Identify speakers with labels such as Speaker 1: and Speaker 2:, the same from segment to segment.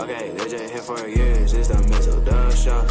Speaker 1: Okay, they just here for years, it's the Mizzle Dub Show.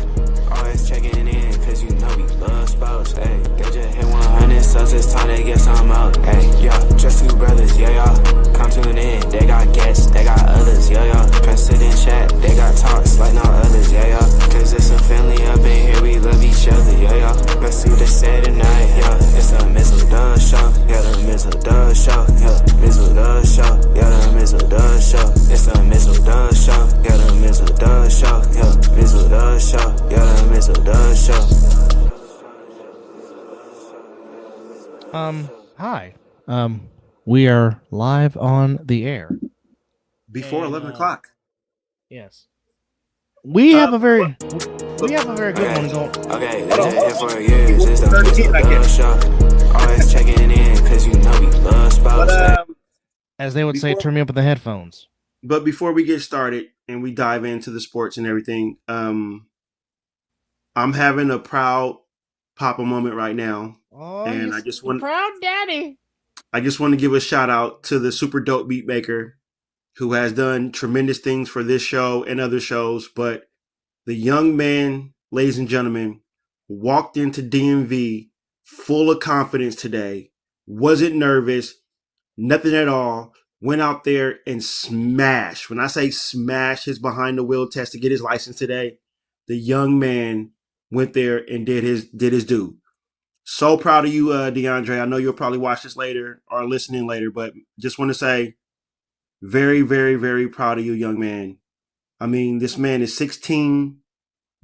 Speaker 1: Always checking in, cause you know we love sports. Hey, they just hit 100, so it's time to get some out. Hey, yeah, just two brothers, yeah, y'all. Come tune in, they got guests, they got others, yeah, y'all. President chat, they got talks like no others, yeah, y'all. Cause it's a family up in here, we love each other, yeah, y'all. Let's see what they say tonight, yeah. It's the Mizzle Dub Show, yeah, the Mizzle Dub Show, yeah. Mizzle Dub Show, yeah, the Mizzle Dub Show. It's the Mizzle Dub Show. Yeah, the Mizzle Dub Show. Yeah, Mizzle Dub Show. Yeah, the Mizzle Dub Show.
Speaker 2: Hi. We are live on the air.
Speaker 3: Before 11 o'clock.
Speaker 2: Yes. We have a very good one going.
Speaker 1: Okay, they just here for years. It's the Mizzle Dub Show. Always checking in, cause you know we love sports.
Speaker 2: As they would say, turn me up with the headphones.
Speaker 3: But before we get started and we dive into the sports and everything, I'm having a proud Papa moment right now.
Speaker 2: Oh,
Speaker 3: and I just want
Speaker 2: proud daddy.
Speaker 3: I just want to give a shout out to the super dope beat maker who has done tremendous things for this show and other shows. But the young man, ladies and gentlemen, walked into DMV full of confidence today, wasn't nervous, nothing at all. Went out there and smashed. When I say smash his behind the wheel test to get his license today, the young man went there and did his due. So proud of you, DeAndre. I know you'll probably watch this later or listening later, but just want to say very, very, very proud of you, young man. I mean, this man is 16,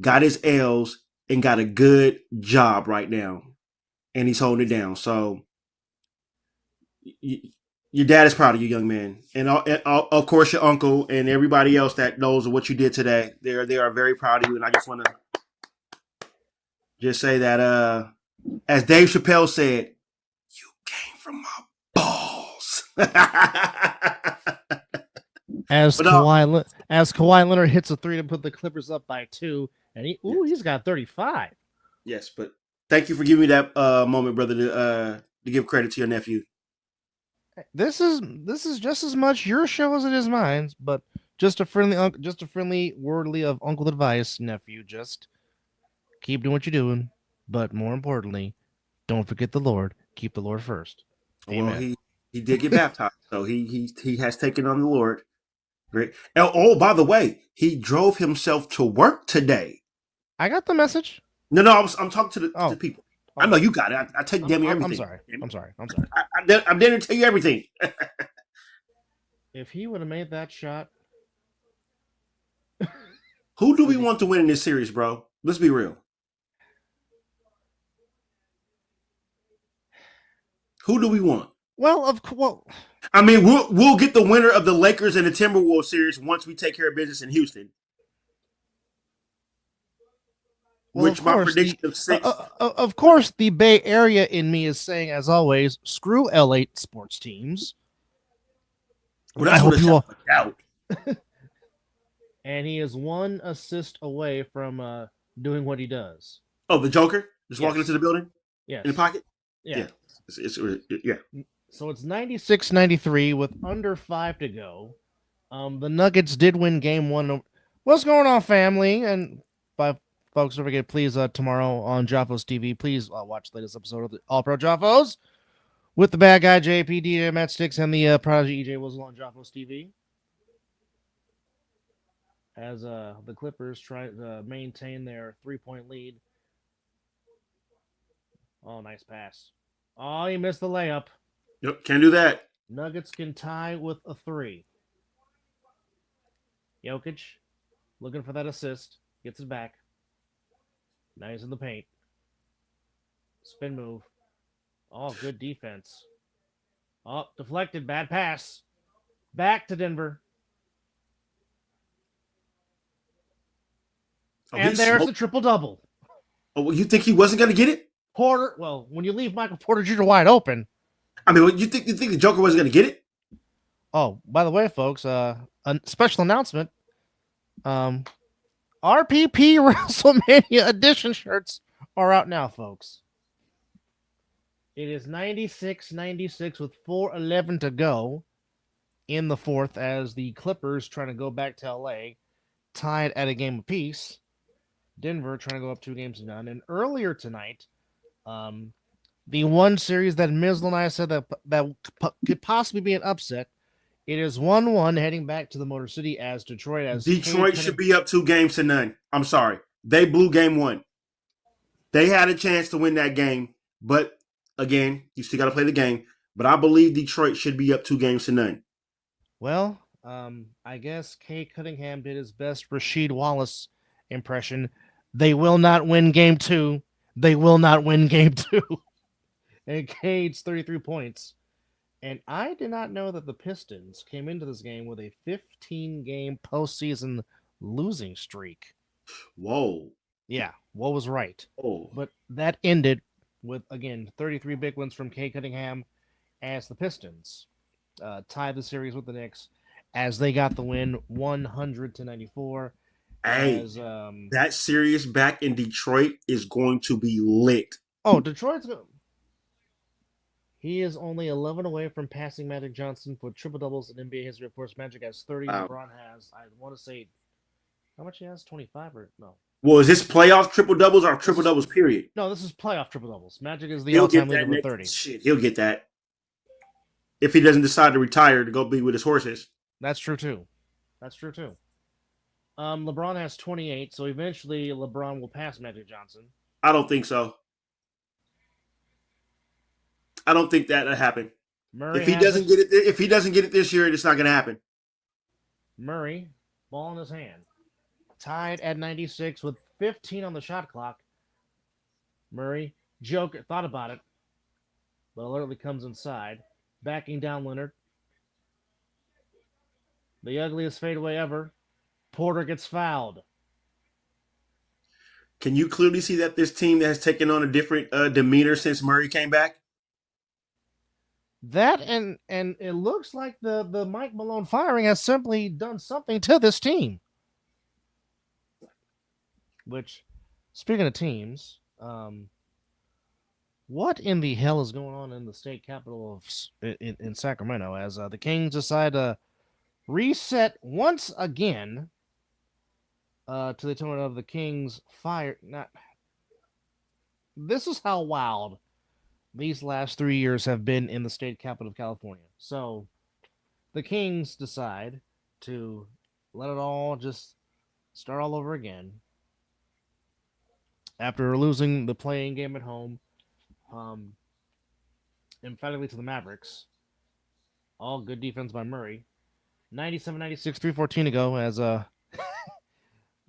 Speaker 3: got his L's, and got a good job right now. And he's holding it down. So your dad is proud of you, young man. And of course, your uncle and everybody else that knows what you did today. They are very proud of you. And I just want to just say that, as Dave Chappelle said, you came from my balls.
Speaker 2: As Kawhi Leonard hits a three to put the Clippers up by 2, and he's got 35.
Speaker 3: Yes, but thank you for giving me that moment, brother, to give credit to your nephew.
Speaker 2: This is just as much your show as it is mine, but just a friendly wordly of uncle advice, nephew. Just keep doing what you're doing, but more importantly, don't forget the Lord. Keep the Lord first. Amen.
Speaker 3: Well, he did get baptized, so he has taken on the Lord. Great. Oh, by the way, he drove himself to work today.
Speaker 2: I got the message.
Speaker 3: No, I'm talking to the people. I know you got it. I tell you damn near everything.
Speaker 2: I'm sorry.
Speaker 3: I'm there to tell you everything.
Speaker 2: If he would have made that shot.
Speaker 3: Who do we want to win in this series, bro? Let's be real. Who do we want?
Speaker 2: Well,
Speaker 3: I mean, we'll get the winner of the Lakers and the Timberwolves series once we take care of business in Houston.
Speaker 2: Well,
Speaker 3: which my prediction of 6.
Speaker 2: Of course, the Bay Area in me is saying, as always, screw LA sports teams.
Speaker 3: Well, that's what it's about.
Speaker 2: And he is 1 assist away from doing what he does.
Speaker 3: Oh, the Joker? Just walking into the building?
Speaker 2: Yes.
Speaker 3: In the pocket?
Speaker 2: Yeah.
Speaker 3: Yeah.
Speaker 2: So it's 96-93 with under 5 to go. The Nuggets did win game 1. What's going on, family? And by folks, don't forget, please, tomorrow on Jaffos TV, please watch the latest episode of the All Pro Jaffos with the bad guy JP, DJ, Matt Sticks, and the prodigy EJ Wizzle on Jaffos TV. As the Clippers try to maintain their 3-point lead. Oh, nice pass. Oh, he missed the layup.
Speaker 3: Yep, can't do that.
Speaker 2: Nuggets can tie with a 3. Jokic looking for that assist. Gets it back. Now he's in the paint. Spin move. Oh, good defense. Oh, deflected. Bad pass. Back to Denver. Oh, and there's the triple-double.
Speaker 3: Oh, well, you think he wasn't going to get it?
Speaker 2: Porter, well, when you leave Michael Porter Jr. wide open.
Speaker 3: I mean, you think the Joker wasn't going to get it?
Speaker 2: Oh, by the way, folks, a special announcement. RPP WrestleMania edition shirts are out now, folks. It is 96-96 with 4:11 to go in the fourth as the Clippers trying to go back to LA tied at a game apiece. Denver trying to go up 2-0. And earlier tonight, the one series that Mizzle and I said that could possibly be an upset, it is 1-1 heading back to the Motor City as Detroit as
Speaker 3: Detroit should be up 2-0. I'm sorry. They blew game one. They had a chance to win that game, but again, you still got to play the game. But I believe Detroit should be up 2-0.
Speaker 2: Well, I guess Kay Cunningham did his best Rasheed Wallace impression. They will not win game 2. They will not win game 2. And Cade's 33 points. And I did not know that the Pistons came into this game with a 15-game postseason losing streak.
Speaker 3: Whoa.
Speaker 2: Yeah, what was right?
Speaker 3: Oh.
Speaker 2: But that ended with, again, 33 big wins from Kay Cunningham as the Pistons tied the series with the Knicks as they got the win 100-94.
Speaker 3: Hey, that series back in Detroit is going to be lit.
Speaker 2: Oh, Detroit's going. He is only 11 away from passing Magic Johnson for triple doubles in NBA history. Of course, Magic has 30.
Speaker 3: Wow.
Speaker 2: LeBron has, I want to say, how much he has? 25 or no?
Speaker 3: Well, is this playoff triple doubles or triple doubles? Period.
Speaker 2: No, this is playoff triple doubles. Magic is the all-time leader with 30.
Speaker 3: Shit, he'll get that if he doesn't decide to retire to go be with his horses.
Speaker 2: That's true too. LeBron has 28, so eventually LeBron will pass Magic Johnson.
Speaker 3: I don't think so. I don't think that'll happen. If he doesn't get it this year, it's not going to happen.
Speaker 2: Murray, ball in his hand, tied at 96 with 15 on the shot clock. Murray, Joker, thought about it, but alertly comes inside, backing down Leonard. The ugliest fadeaway ever. Porter gets fouled.
Speaker 3: Can you clearly see that this team has taken on a different demeanor since Murray came back?
Speaker 2: That and it looks like the Mike Malone firing has simply done something to this team. Which, speaking of teams, what in the hell is going on in the state capital of in Sacramento as the Kings decide to reset once again to the tune of the Kings fire? This is how wild these last 3 years have been in the state capital of California. So the Kings decide to let it all just start all over again after losing the playing game at home emphatically to the Mavericks. All good defense by Murray. 97-96, 3:14 to go as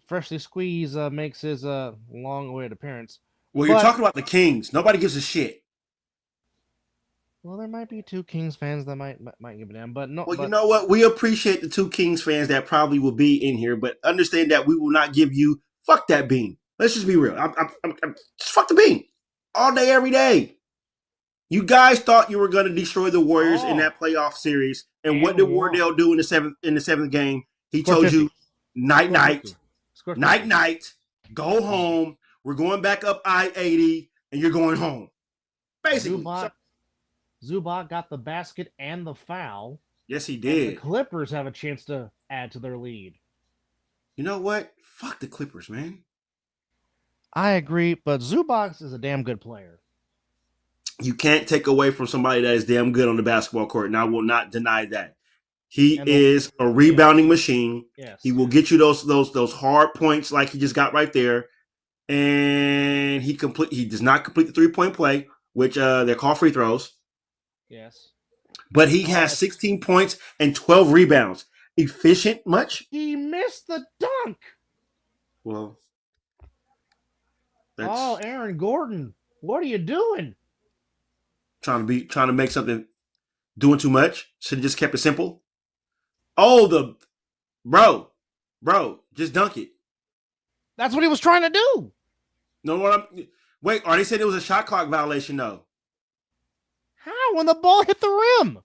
Speaker 2: Freshly Squeeze makes his long-awaited appearance.
Speaker 3: Well, you're talking about the Kings. Nobody gives a shit.
Speaker 2: Well, there might be two Kings fans that might give a damn, but no.
Speaker 3: Well, you know what? We appreciate the two Kings fans that probably will be in here, but understand that we will not give you fuck that bean. Let's just be real. I'm just fuck the bean all day, every day. You guys thought you were going to destroy the Warriors in that playoff series, and what did Wardell do in the seventh game? He told you, night, go home. We're going back up I-80, and you're going home. Basically.
Speaker 2: Zubac got the basket and the foul.
Speaker 3: Yes, he did.
Speaker 2: The Clippers have a chance to add to their lead.
Speaker 3: You know what? Fuck the Clippers, man.
Speaker 2: I agree, but Zubac is a damn good player.
Speaker 3: You can't take away from somebody that is damn good on the basketball court, and I will not deny that. He is a rebounding machine.
Speaker 2: Yes.
Speaker 3: He will get you those hard points like he just got right there, and he does not complete the 3-point play, which they're called free throws.
Speaker 2: Yes.
Speaker 3: But he has 16 points and 12 rebounds. Efficient much?
Speaker 2: He missed the dunk.
Speaker 3: Well,
Speaker 2: Aaron Gordon, what are you doing?
Speaker 3: Trying to make something, doing too much. Should have just kept it simple. Oh, bro, just dunk it.
Speaker 2: That's what he was trying to do.
Speaker 3: Wait, they said it was a shot clock violation though.
Speaker 2: How? When the ball hit the rim.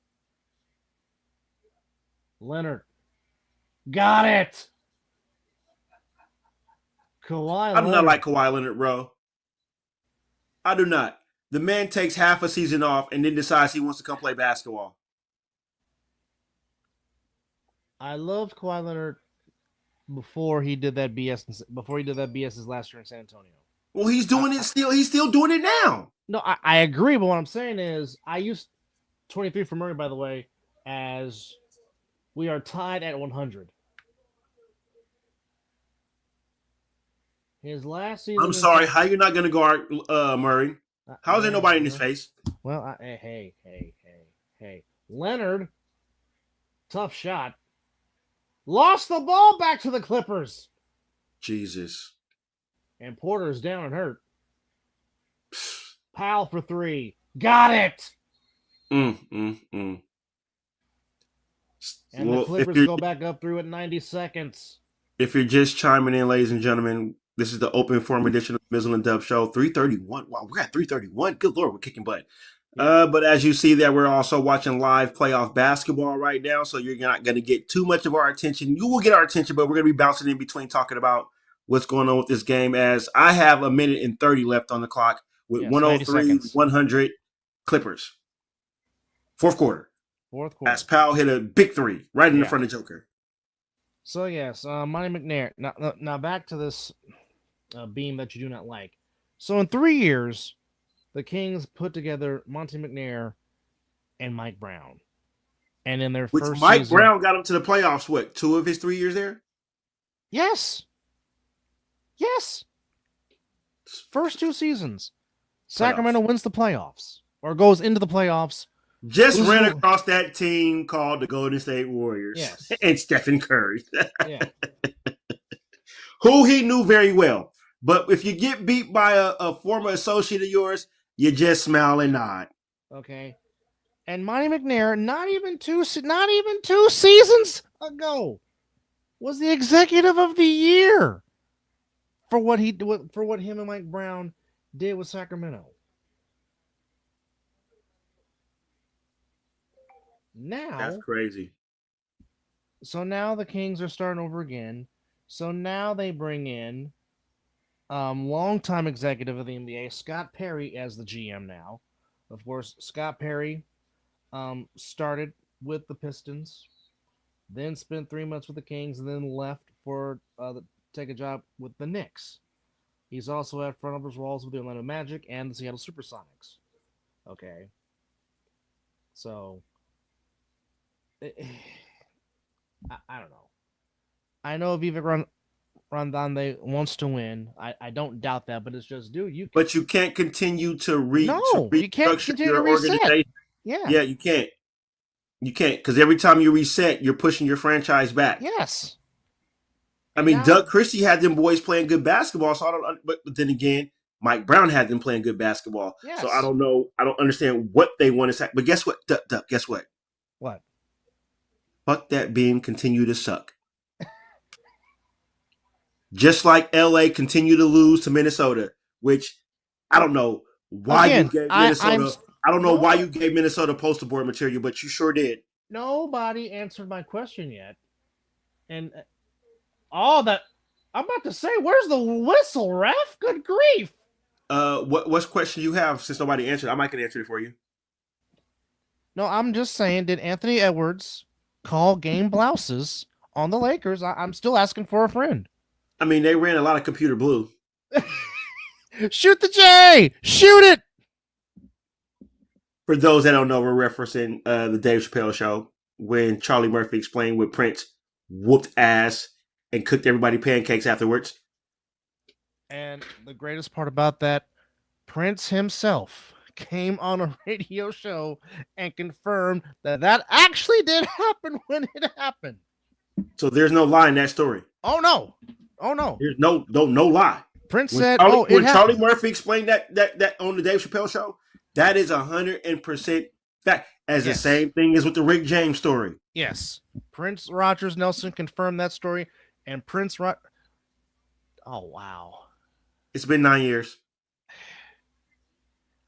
Speaker 2: Leonard. Got it. Kawhi Leonard.
Speaker 3: I do not like Kawhi Leonard, bro. I do not. The man takes half a season off and then decides he wants to come play basketball.
Speaker 2: I loved Kawhi Leonard before he did that BS. Before he did that BS his last year in San Antonio.
Speaker 3: Well, he's doing it still. He's still doing it now.
Speaker 2: No, I agree, but what I'm saying is I used 23 for Murray, by the way, as we are tied at 100. His last season.
Speaker 3: I'm sorry. How you not going to guard Murray? How is there nobody in his face?
Speaker 2: Well, hey. Leonard, tough shot. Lost the ball back to the Clippers.
Speaker 3: Jesus.
Speaker 2: And Porter's down and hurt. Powell for 3. Got it. And the Clippers go back up through at 90 seconds.
Speaker 3: If you're just chiming in, ladies and gentlemen, this is the open forum edition of the Mizzle and Dub Show. 331. Wow, we're at 331. Good Lord, we're kicking butt. Yeah. But as you see that we're also watching live playoff basketball right now, so you're not going to get too much of our attention. You will get our attention, but we're going to be bouncing in between talking about what's going on with this game, as I have a minute and 30 left on the clock with 103, 100 Clippers. Fourth quarter. As Powell hit a big 3 right in the front of Joker.
Speaker 2: So, yes, Monty McNair. Now back to this beam that you do not like. So, in 3 years, the Kings put together Monty McNair and Mike Brown. And in their first
Speaker 3: Mike
Speaker 2: season,
Speaker 3: Brown got him to the playoffs, what, 2 of his 3 years there?
Speaker 2: Yes. First 2 seasons. Sacramento wins the playoffs. Or goes into the playoffs.
Speaker 3: Just ran across that team called the Golden State Warriors.
Speaker 2: Yes.
Speaker 3: And Stephen Curry. Who he knew very well. But if you get beat by a former associate of yours, you just smile and nod.
Speaker 2: Okay. And Monty McNair, not even two seasons ago, was the executive of the year for what him and Mike Brown did with Sacramento. Now
Speaker 3: that's crazy.
Speaker 2: So now the Kings are starting over again. So now they bring in longtime executive of the NBA, Scott Perry, as the GM now. Of course, Scott Perry started with the Pistons, then spent 3 months with the Kings, and then left for take a job with the Knicks. He's also had front office roles with the Orlando Magic and the Seattle Supersonics. Okay. So, I don't know. I know Vivek Randande wants to win. I don't doubt that, but it's just, dude,
Speaker 3: But you can't continue to
Speaker 2: you can't continue to reset.
Speaker 3: Yeah, you can't. You can't, because every time you reset, you're pushing your franchise back.
Speaker 2: Yes.
Speaker 3: I mean, Doug Christie had them boys playing good basketball, so I don't. But then again, Mike Brown had them playing good basketball.
Speaker 2: Yes.
Speaker 3: So I don't know. I don't understand what they want to say. But guess what? Guess what?
Speaker 2: What?
Speaker 3: Fuck that beam. Continue to suck. Just like LA continue to lose to Minnesota, which I don't know why you gave Minnesota. I don't know why you gave Minnesota poster board material, but you sure did.
Speaker 2: Nobody answered my question yet. And all that I'm about to say, where's the whistle, ref? Good grief.
Speaker 3: What's question you have since nobody answered? I might can answer it for you.
Speaker 2: No, I'm just saying, did Anthony Edwards call game blouses on the Lakers? I'm still asking for a friend.
Speaker 3: I mean, they ran a lot of computer blue.
Speaker 2: Shoot the J! Shoot it!
Speaker 3: For those that don't know, we're referencing the Dave Chappelle show when Charlie Murphy explained what Prince whooped ass and cooked everybody pancakes afterwards.
Speaker 2: And the greatest part about that, Prince himself came on a radio show and confirmed that actually did happen when it happened.
Speaker 3: So there's no lie in that story.
Speaker 2: Oh no.
Speaker 3: There's no lie.
Speaker 2: Prince
Speaker 3: when
Speaker 2: said,
Speaker 3: Charlie Murphy explained that on the Dave Chappelle show, that is 100% fact. As the same thing as with the Rick James story.
Speaker 2: Yes. Prince Rogers Nelson confirmed that story, and oh, wow.
Speaker 3: It's been 9 years.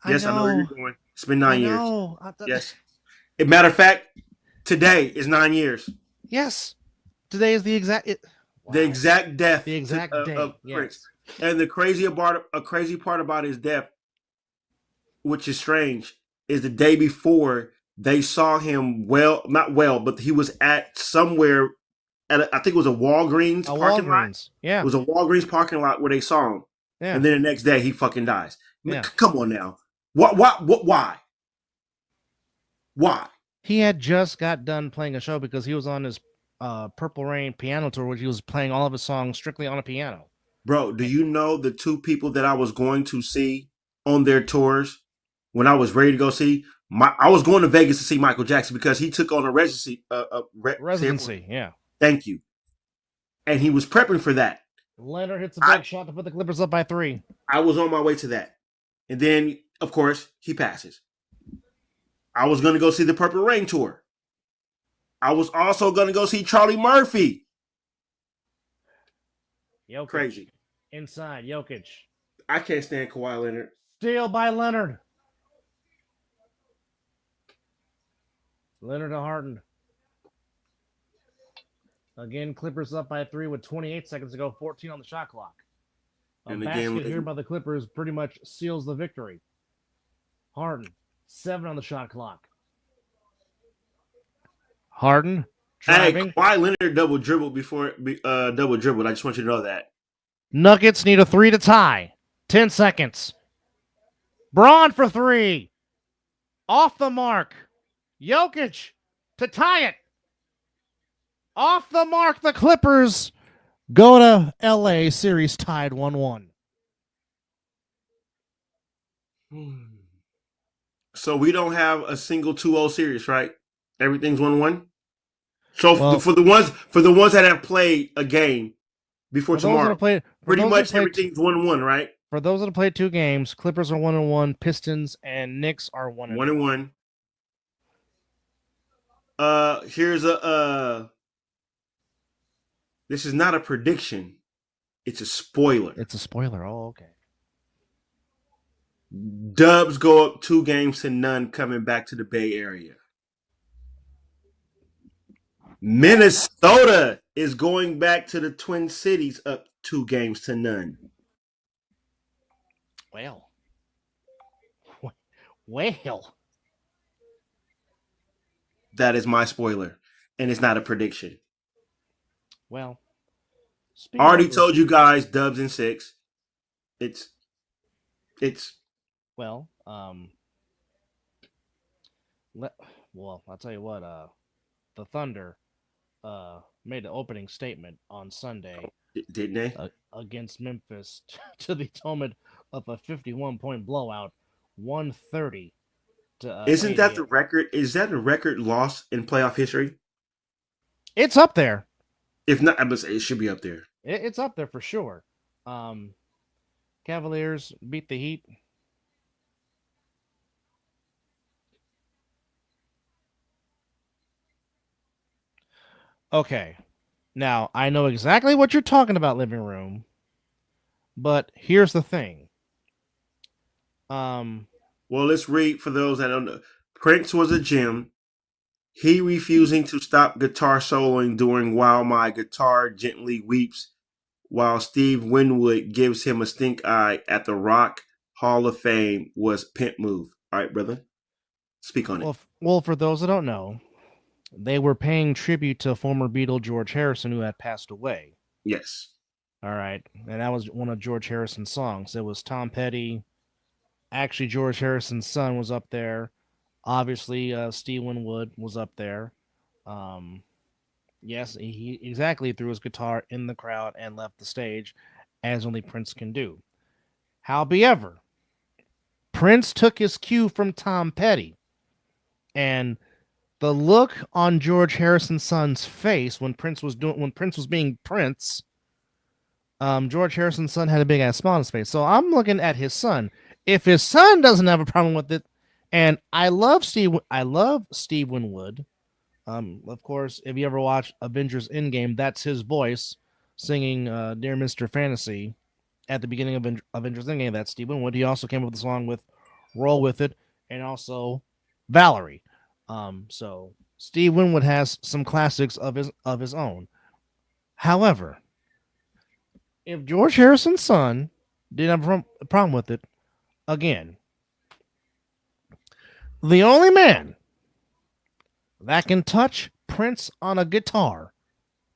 Speaker 3: Yes, I know where you're going. It's been 9 years. Yes. As a matter of fact, today is 9 years.
Speaker 2: Yes. Today is the exact
Speaker 3: death.
Speaker 2: The exact day
Speaker 3: of Prince. And the crazy part about his death, which is strange, is the day before they saw him but he was at somewhere I think it was a Walgreens
Speaker 2: A
Speaker 3: parking lot.
Speaker 2: Walgreens. Yeah.
Speaker 3: It was a Walgreens parking lot where they saw him.
Speaker 2: Yeah.
Speaker 3: And then the next day he fucking dies.
Speaker 2: Yeah.
Speaker 3: Come on now. Why? Why?
Speaker 2: He had just got done playing a show because he was on his Purple Rain piano tour, where he was playing all of his songs strictly on a piano.
Speaker 3: Bro, do you know the two people that I was going to see on their tours when I was ready to go see? I was going to Vegas to see Michael Jackson because he took on a residency.
Speaker 2: Residency, yeah.
Speaker 3: Thank you. And he was prepping for that.
Speaker 2: Leonard hits a big shot to put the Clippers up by 3.
Speaker 3: I was on my way to that. And then, of course, he passes. I was going to go see the Purple Rain tour. I was also going to go see Charlie Murphy.
Speaker 2: Jokic.
Speaker 3: Crazy.
Speaker 2: Inside, Jokic.
Speaker 3: I can't stand Kawhi Leonard.
Speaker 2: Steal by Leonard. Leonard to Harden. Again, Clippers up by 3 with 28 seconds to go, 14 on the shot clock. A basket here by the Clippers pretty much seals the victory. Harden, 7 on the shot clock. Harden driving.
Speaker 3: Hey, Kawhi Leonard double dribbled before double dribbled. I just want you to know that.
Speaker 2: Nuggets need a 3 to tie. 10 seconds. Braun for 3. Off the mark. Jokic to tie it. Off the mark, the Clippers go to LA, series tied 1-1.
Speaker 3: So we don't have a single 2-0 series, right? Everything's 1-1. So for the ones that have played a game before tomorrow, pretty much everything's 1-1, right?
Speaker 2: For those that have played 2 games, Clippers are 1-1, Pistons and Knicks are 1-1.
Speaker 3: Here's this is not a prediction. It's a spoiler.
Speaker 2: It's a spoiler. Oh, okay.
Speaker 3: Dubs go up 2-0 coming back to the Bay Area. Minnesota is going back to the Twin Cities up 2-0.
Speaker 2: Well.
Speaker 3: That is my spoiler, and it's not a prediction.
Speaker 2: Well,
Speaker 3: I already told you guys Dubs in 6. It's
Speaker 2: well, I'll tell you what, the Thunder made an opening statement on Sunday.
Speaker 3: Didn't they?
Speaker 2: Against Memphis to the tone of a 51-point blowout, 130 to
Speaker 3: Isn't that the record? Is that a record loss in playoff history?
Speaker 2: It's up there.
Speaker 3: If not, I must say it should be up there.
Speaker 2: It's up there for sure. Cavaliers beat the Heat. Okay. Now, I know exactly what you're talking about, Living Room. But here's the thing.
Speaker 3: Well, let's read for those that don't know. Prince was a gem. He refusing to stop guitar soloing during While My Guitar Gently Weeps, while Steve Winwood gives him a stink eye at the Rock Hall of Fame was pimp move. All right, brother. Speak on it.
Speaker 2: Well, for those that don't know, they were paying tribute to former Beatle George Harrison, who had passed away.
Speaker 3: Yes.
Speaker 2: All right. And that was one of George Harrison's songs. It was Tom Petty. Actually, George Harrison's son was up there. Obviously, Steve Winwood was up there. Yes, he exactly threw his guitar in the crowd and left the stage, as only Prince can do. However, Prince took his cue from Tom Petty. And the look on George Harrison's son's face when Prince was being Prince, George Harrison's son had a big ass smile on his face. So I'm looking at his son. If his son doesn't have a problem with it, and I love Steve Winwood. Of course, if you ever watch Avengers Endgame, that's his voice singing "Dear Mr. Fantasy" at the beginning of Avengers Endgame. That's Steve Winwood. He also came up with a song with "Roll with It" and also Valerie. So Steve Winwood has some classics of his own. However, if George Harrison's son didn't have a problem with it, again, the only man that can touch Prince on a guitar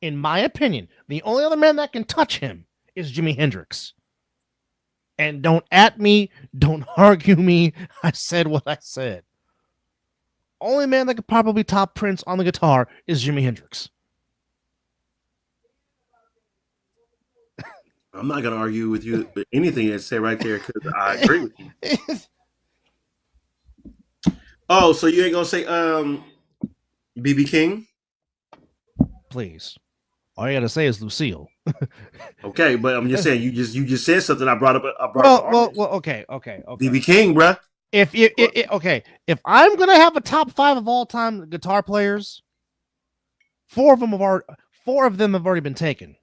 Speaker 2: In my opinion, the only other man that can touch him is Jimi Hendrix. And don't at me, don't argue me. I said what I said. Only man that could probably top Prince on the guitar is Jimi Hendrix.
Speaker 3: I'm not gonna argue with you with anything that said right there because I agree with you. Oh, so you ain't gonna say BB King?
Speaker 2: Please. All you gotta say is Lucille.
Speaker 3: Okay, but I'm just saying you just said something. I brought up the
Speaker 2: Well, okay.
Speaker 3: BB King, bruh.
Speaker 2: If I'm gonna have a top 5 of all time guitar players, four of them have already been taken,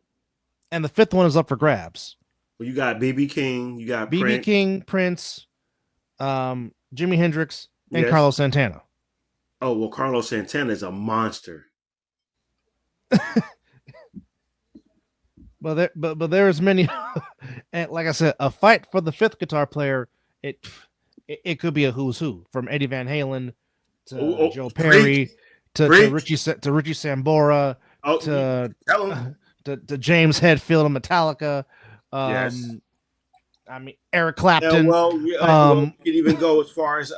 Speaker 2: and the fifth one is up for grabs.
Speaker 3: Well, you got BB King, you got
Speaker 2: BB
Speaker 3: Prince.
Speaker 2: King, Prince, Jimi Hendrix, and
Speaker 3: Yes.
Speaker 2: Carlos Santana.
Speaker 3: Oh well, Carlos Santana is a monster.
Speaker 2: But there is many, and like I said, a fight for the fifth guitar player. It could be a who's who, from Eddie Van Halen to Joe Perry to Richie Sambora to James Hetfield of Metallica.
Speaker 3: Yes.
Speaker 2: I mean Eric Clapton.
Speaker 3: Well, we can even go as far as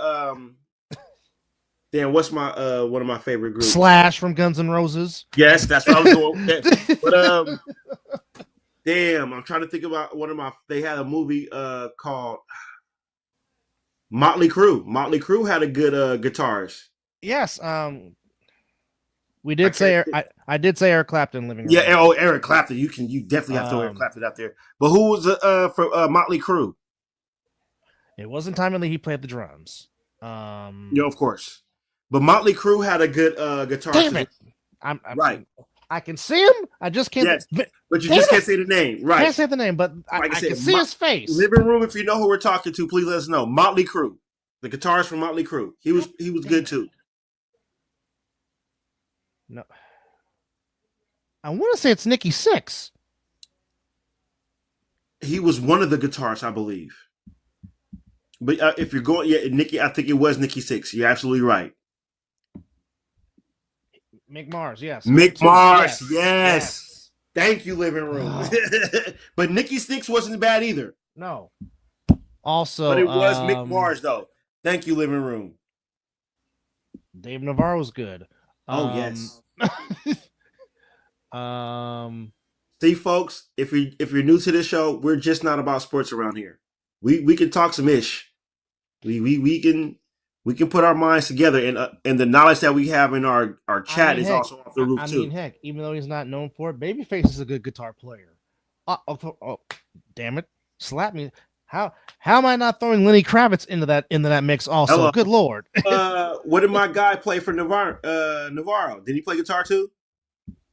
Speaker 3: damn, what's my one of my favorite groups?
Speaker 2: Slash from Guns N' Roses.
Speaker 3: Yes, that's what I was doing. But damn, I'm trying to think about one of my. They had a movie called Motley Crue. Motley Crue had a good guitarist.
Speaker 2: Yes. We did say I did say Eric Clapton living.
Speaker 3: Yeah. Oh, Eric Clapton. You definitely have to throw Eric Clapton out there. But who was for Motley Crue?
Speaker 2: It wasn't Tommy Lee. He played the drums.
Speaker 3: Of course. But Motley Crue had a good guitarist.
Speaker 2: Damn it! I'm
Speaker 3: right.
Speaker 2: I can see him. I just can't.
Speaker 3: Yes, but you just can't say the name. Right.
Speaker 2: Can't say the name, but I can see his face.
Speaker 3: Living room. If you know who we're talking to, please let us know. Motley Crue, the guitarist from Motley Crue. He was good too.
Speaker 2: No, I want to say it's Nikki Sixx.
Speaker 3: He was one of the guitarists, I believe. But if you're going, Nikki, I think it was Nikki Sixx. You're absolutely right.
Speaker 2: Mick Mars, yes.
Speaker 3: Mick Mars, yes. Thank you, living room. But Nikki Sixx wasn't bad either.
Speaker 2: No. Also,
Speaker 3: but it was Mick Mars, though. Thank you, living room.
Speaker 2: Dave Navarro's good.
Speaker 3: Oh yes. See, folks, if you're new to this show, we're just not about sports around here. We can talk some ish. We can put our minds together, and the knowledge that we have in our chat is also off the roof too.
Speaker 2: Heck, even though he's not known for it, Babyface is a good guitar player. Oh, damn it! Slap me. How am I not throwing Lenny Kravitz into that mix? Also, hello. Good lord.
Speaker 3: What did my guy play for Navarro? Did he play guitar too?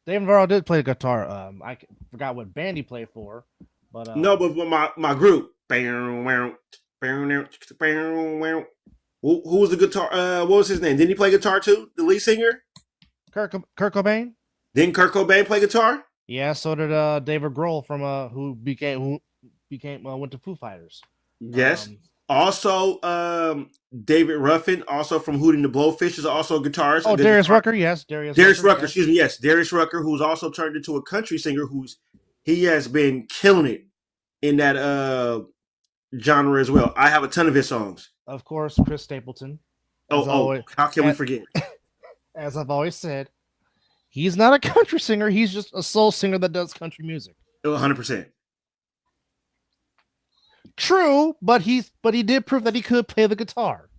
Speaker 2: Dave Navarro did play guitar. I forgot what band he played for, but
Speaker 3: no, but my group. Who was the guitar? What was his name? Didn't he play guitar too? The lead singer,
Speaker 2: Kurt Cobain.
Speaker 3: Didn't Kurt Cobain play guitar?
Speaker 2: Yeah, so did David Grohl from who became went to Foo Fighters.
Speaker 3: Yes. Also, David Ruffin, also from Hootie and the Blowfish, is also a guitarist.
Speaker 2: Oh, Darius Rucker, yes, Darius
Speaker 3: Rucker. Yes. Excuse me, yes, Darius Rucker, who's also turned into a country singer. He has been killing it in that genre as well. I have a ton of his songs.
Speaker 2: Of course, Chris Stapleton.
Speaker 3: How can we forget?
Speaker 2: As I've always said, he's not a country singer. He's just a soul singer that does country music.
Speaker 3: 100%.
Speaker 2: True, but he did prove that he could play the guitar.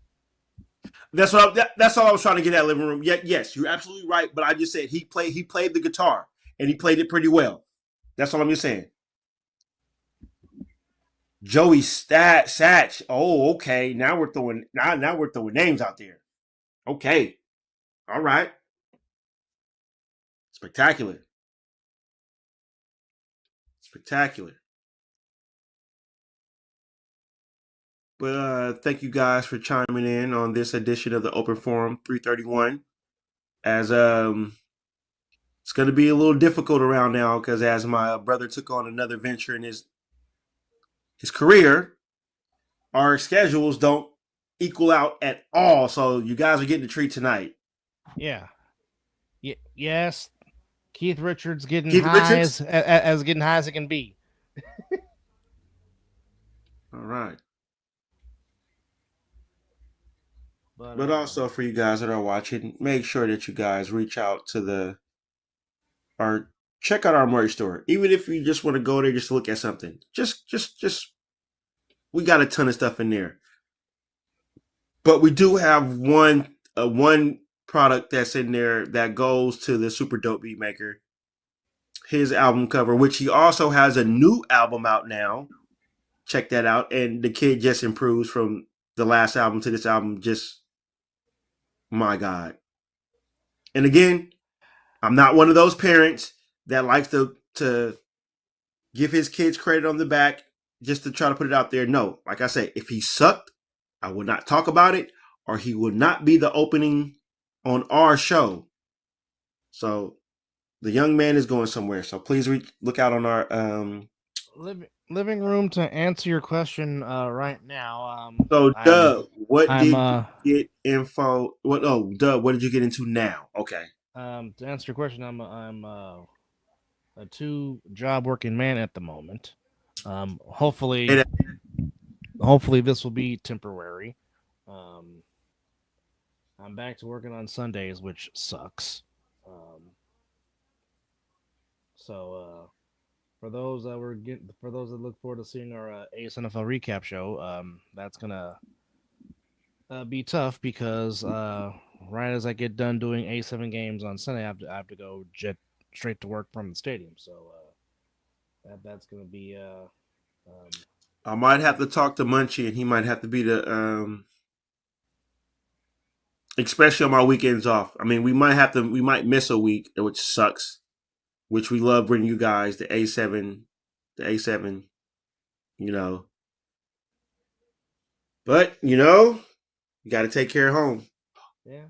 Speaker 3: That's all I was trying to get at, living room. Yeah, yes, you're absolutely right. But I just said he played the guitar and he played it pretty well. That's all I'm just saying. Joey Satch. Oh, okay. Now we're throwing names out there. Okay. All right. Spectacular. But thank you guys for chiming in on this edition of the Open Forum 331. As it's going to be a little difficult around now because as my brother took on another venture in his career, our schedules don't equal out at all. So you guys are getting a treat tonight.
Speaker 2: Yeah. Yes. Keith Richards getting
Speaker 3: Keith
Speaker 2: high
Speaker 3: Richards.
Speaker 2: as getting high as it can be.
Speaker 3: All right.
Speaker 2: But
Speaker 3: But also for you guys that are watching, make sure that you guys reach out to the or check out our merch store. Even if you just want to go there just to look at something. Just we got a ton of stuff in there. But we do have one product that's in there that goes to the super dope beat maker. His album cover, which he also has a new album out now. Check that out. And the kid just improves from the last album to this album. Just my God. And again, I'm not one of those parents that likes to give his kids credit on the back just to try to put it out there. No, like I say, if he sucked, I would not talk about it, or he would not be the opening on our show. So the young man is going somewhere. So please look out on our
Speaker 2: living room to answer your question right now.
Speaker 3: So Dub, what
Speaker 2: I'm
Speaker 3: did you get info? What Dub, what did you get into now? Okay.
Speaker 2: To answer your question, I'm a two job working man at the moment. Hopefully this will be temporary. I'm back to working on Sundays, which sucks. So for those that look forward to seeing our Ace NFL recap show, that's gonna be tough because right as I get done doing A7 games on Sunday, I have to go jet straight to work from the stadium. So that's gonna be.
Speaker 3: I might have to talk to Munchie, and he might have to be the especially on my weekends off. I mean, we might miss a week, which sucks. Which we love bringing you guys the A7, you know. But you got to take care of home.
Speaker 2: Yeah.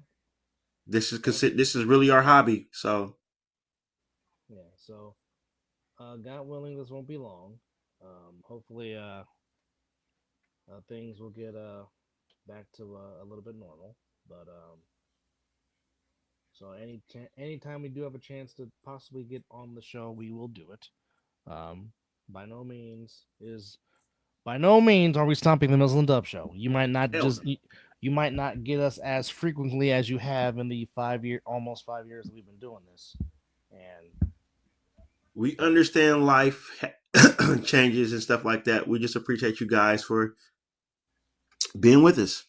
Speaker 3: This is really our hobby. So.
Speaker 2: Yeah. So, God willing, this won't be long. Hopefully, things will get back to a little bit normal. But so anytime we do have a chance to possibly get on the show, we will do it. Um, by no means is by no means are we stomping the Mizzle and Dub show. You might not
Speaker 3: Hell
Speaker 2: just you might not get us as frequently as you have in the almost 5 years that we've been doing this. And
Speaker 3: we understand life changes and stuff like that. We just appreciate you guys for being with us.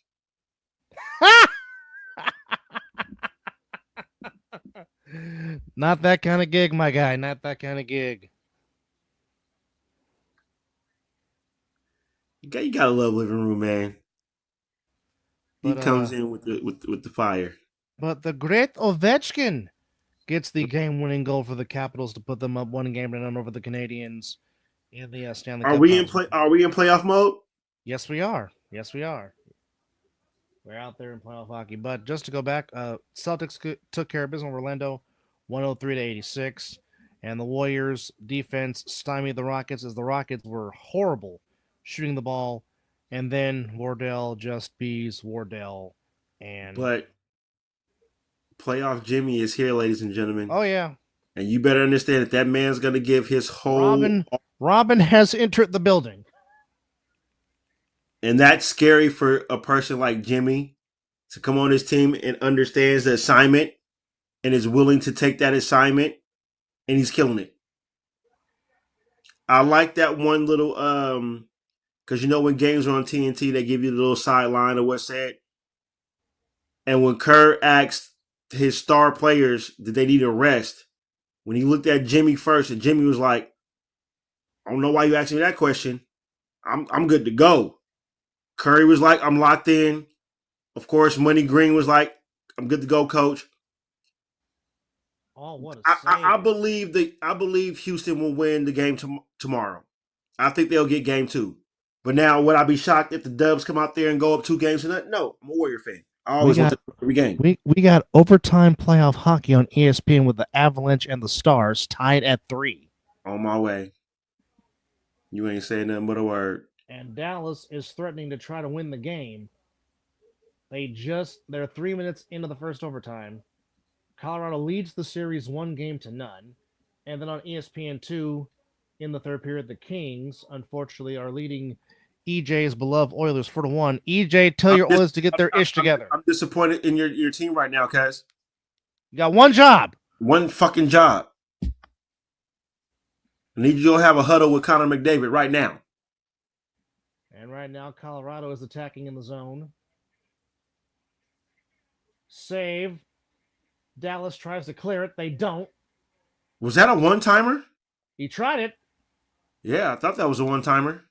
Speaker 2: not that kind of gig, my guy. Not that kind of gig.
Speaker 3: You gotta love living room, man. He
Speaker 2: But
Speaker 3: comes in with the fire.
Speaker 2: but the great Ovechkin gets the game-winning goal for the Capitals to put them up 1-0 over the Canadians in the Stanley
Speaker 3: Are
Speaker 2: Cup.
Speaker 3: we in play? Are we in playoff mode?
Speaker 2: Yes, we are. Yes, we are. We're out there in playoff hockey. But just to go back, Celtics took care of business in Orlando, 103-86, and the Warriors defense stymied the Rockets as the Rockets were horrible shooting the ball, and then Wardell just bees Wardell, and
Speaker 3: But playoff Jimmy is here, ladies and gentlemen.
Speaker 2: oh yeah,
Speaker 3: And you better understand that man's gonna give his whole.
Speaker 2: Robin has entered the building.
Speaker 3: And that's scary for a person like Jimmy to come on his team and understands the assignment and is willing to take that assignment, and he's killing it. I like that one little because when games are on TNT, they give you the little sideline of what's said. And when Kerr asked his star players, did they need a rest? When he looked at Jimmy first, and Jimmy was like, I don't know why you asked me that question. I'm good to go. Curry was like, I'm locked in. Of course, Money Green was like, I'm good to go, coach.
Speaker 2: Oh, what a
Speaker 3: I believe Houston will win the game tomorrow. I think they'll get game 2. But now, would I be shocked if the Dubs come out there and go up 2-0? No, I'm a Warrior fan. I always want to win every game.
Speaker 2: We got overtime playoff hockey on ESPN with the Avalanche and the Stars tied at 3.
Speaker 3: On my way. You ain't saying nothing but a word.
Speaker 2: And Dallas is threatening to try to win the game. They're 3 minutes into the first overtime. Colorado leads the series 1-0. And then on ESPN2, in the third period, the Kings, unfortunately, are leading EJ's beloved Oilers 4-1. EJ, tell your Oilers to get their ish together.
Speaker 3: I'm disappointed in your team right now, Kaz.
Speaker 2: You got one job.
Speaker 3: One fucking job. I need you to have a huddle with Connor McDavid right now.
Speaker 2: And right now, Colorado is attacking in the zone. Save. Dallas tries to clear it. They don't.
Speaker 3: Was that a one-timer?
Speaker 2: He tried it.
Speaker 3: Yeah, I thought that was a one-timer.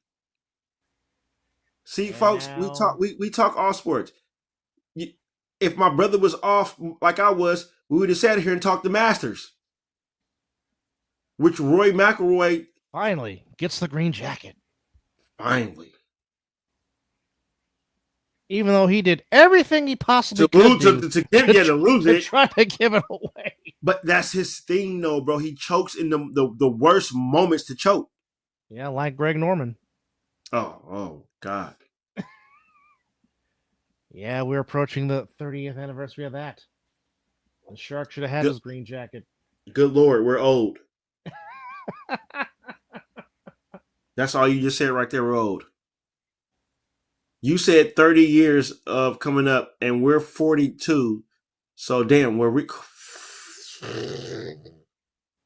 Speaker 3: See, folks, we talk all sports. If my brother was off like I was, we would have sat here and talked the Masters. Which Roy McIlroy
Speaker 2: finally gets the green jacket.
Speaker 3: Finally.
Speaker 2: Even though he did everything he possibly could
Speaker 3: to lose it.
Speaker 2: Try to give it away.
Speaker 3: But that's his thing, though, bro. He chokes in the worst moments to choke.
Speaker 2: Yeah, like Greg Norman.
Speaker 3: Oh, God.
Speaker 2: Yeah, we're approaching the 30th anniversary of that. The Shark should have had his green jacket.
Speaker 3: Good Lord, we're old. That's all you just said right there, we're old. You said 30 years of coming up, and we're 42. So, damn, we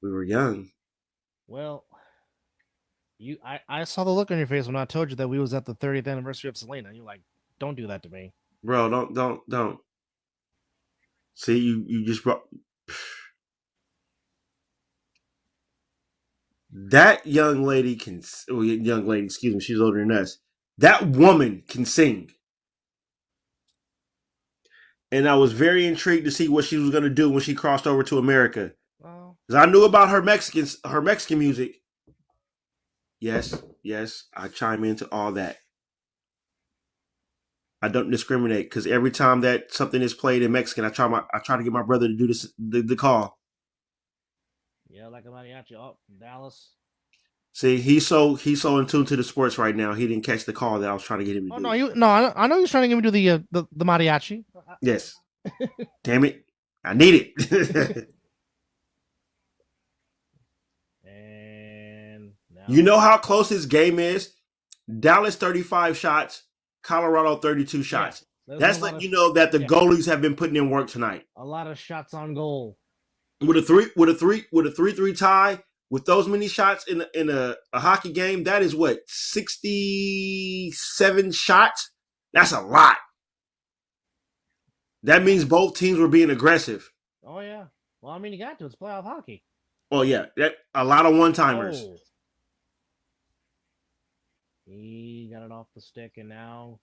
Speaker 3: were young.
Speaker 2: Well, I saw the look on your face when I told you that we was at the 30th anniversary of Selena. You're like, don't do that to me.
Speaker 3: Bro, don't. See, you just brought... That young lady can... Oh, young lady, excuse me, she's older than us. That woman can sing. And I was very intrigued to see what she was going to do when she crossed over to America. Because I knew about her Mexican music. Yes, I chime into all that. I don't discriminate because every time that something is played in Mexican, I try to get my brother to do this the call.
Speaker 2: Yeah, like a mariachi. Oh, Dallas.
Speaker 3: See, he's so in tune to the sports right now. He didn't catch the call that I was trying to get him to do.
Speaker 2: I know he's trying to get me to do the mariachi.
Speaker 3: Yes. Damn it, I need it.
Speaker 2: And now
Speaker 3: you know how close this game is? Dallas 35 shots, Colorado 32 shots. Yeah, that's letting you know that the goalies have been putting in work tonight.
Speaker 2: A lot of shots on goal.
Speaker 3: With a 3-3 tie. With those many shots in a hockey game, that is what, 67 shots? That's a lot. That means both teams were being aggressive.
Speaker 2: Oh, yeah. Well, I mean, you got to. It's playoff hockey.
Speaker 3: Oh, yeah. A lot of one-timers.
Speaker 2: Oh. He got it off the stick, and now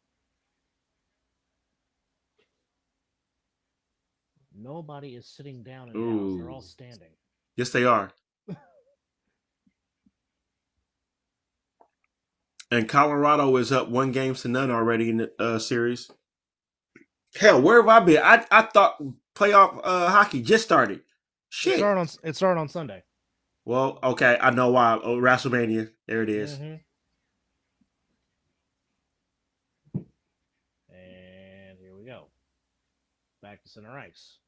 Speaker 2: nobody is sitting down in Dallas. They're all standing.
Speaker 3: Yes, they are. And Colorado is up 1-0 already in the series. Hell, where have I been? I thought playoff hockey just started. Shit.
Speaker 2: It started on Sunday.
Speaker 3: Well, okay, I know why. Oh, WrestleMania. There it is.
Speaker 2: Mm-hmm. And here we go. Back to center ice.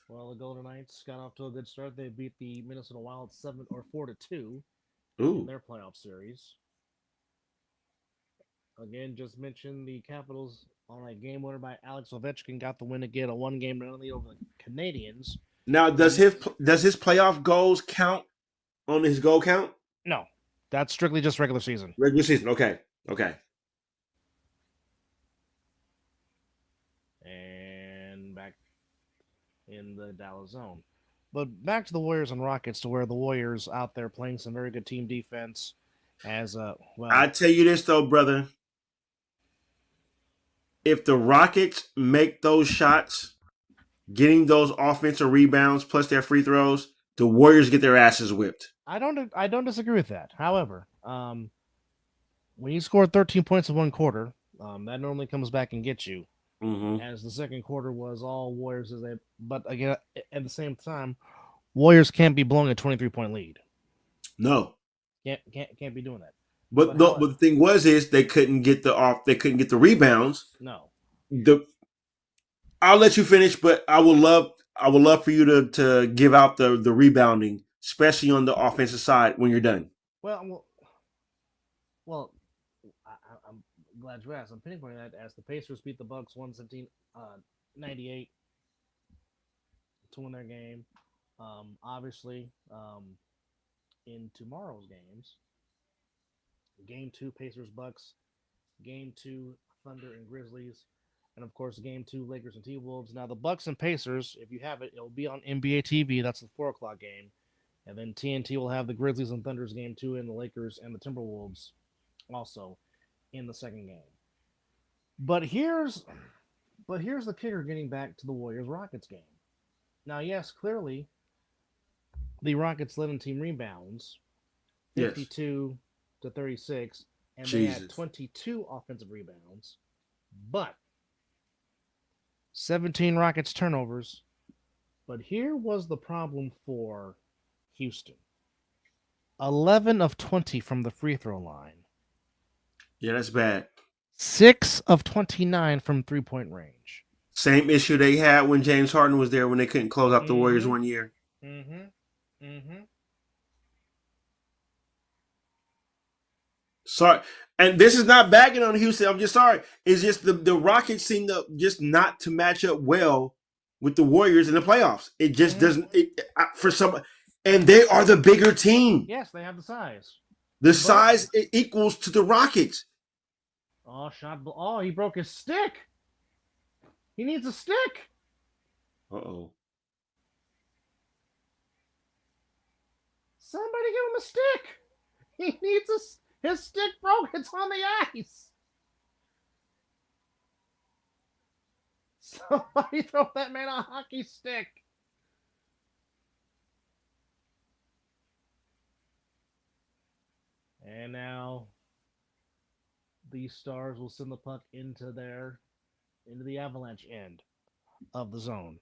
Speaker 2: Well, the Golden Knights got off to a good start. They beat the Minnesota Wild 4-2 in their playoff series. Again, just mentioned the Capitals on a game winner by Alex Ovechkin got the win to get a 1-game lead over the Canadiens.
Speaker 3: Now, does his playoff goals count on his goal count?
Speaker 2: No, that's strictly just regular season.
Speaker 3: Regular season, okay.
Speaker 2: And back in the Dallas zone. But back to the Warriors and Rockets, to where the Warriors out there playing some very good team defense. I
Speaker 3: tell you this though, brother. If the Rockets make those shots, getting those offensive rebounds plus their free throws, the Warriors get their asses whipped.
Speaker 2: I don't disagree with that. However, when you score 13 points in one quarter, that normally comes back and gets you.
Speaker 3: Mm-hmm.
Speaker 2: As the second quarter was all Warriors, but again, at the same time, Warriors can't be blowing a 23-point lead.
Speaker 3: No,
Speaker 2: can't be doing that.
Speaker 3: But the thing is they couldn't get the rebounds.
Speaker 2: No.
Speaker 3: I'll let you finish, but I would love for you to give out the rebounding, especially on the offensive side when you're done.
Speaker 2: Well, I'm glad you asked. I'm pinpointing that as the Pacers beat the Bucks 117-98 to win their game. Obviously, in tomorrow's games, Game 2 Pacers Bucks, Game 2 Thunder and Grizzlies, and of course Game 2 Lakers and T Wolves. Now the Bucks and Pacers, if you have it, it'll be on NBA TV. That's the 4 o'clock game, and then TNT will have the Grizzlies and Thunder's Game 2 and the Lakers and the Timberwolves also in the second game. But here's the kicker getting back to the Warriors Rockets game. Now, yes, clearly the Rockets led in team rebounds, 52 to 36, and they had 22 offensive rebounds, but 17 Rockets turnovers. But here was the problem for Houston. 11 of 20 from the free throw line.
Speaker 3: Yeah, that's bad.
Speaker 2: 6 of 29 from three-point range.
Speaker 3: Same issue they had when James Harden was there when they couldn't close out the Warriors one year. Sorry. And this is not bagging on Houston. I'm just sorry. It's just the Rockets seem to just not to match up well with the Warriors in the playoffs. It just doesn't for some, and they are the bigger team.
Speaker 2: Yes, they have the size.
Speaker 3: The size equals to the Rockets.
Speaker 2: Oh, he broke his stick. He needs a stick.
Speaker 3: Uh-oh.
Speaker 2: Somebody give him a stick. He needs his stick broke. It's on the ice. Somebody throw that man a hockey stick. And now the Stars will send the puck into the Avalanche end of the zone.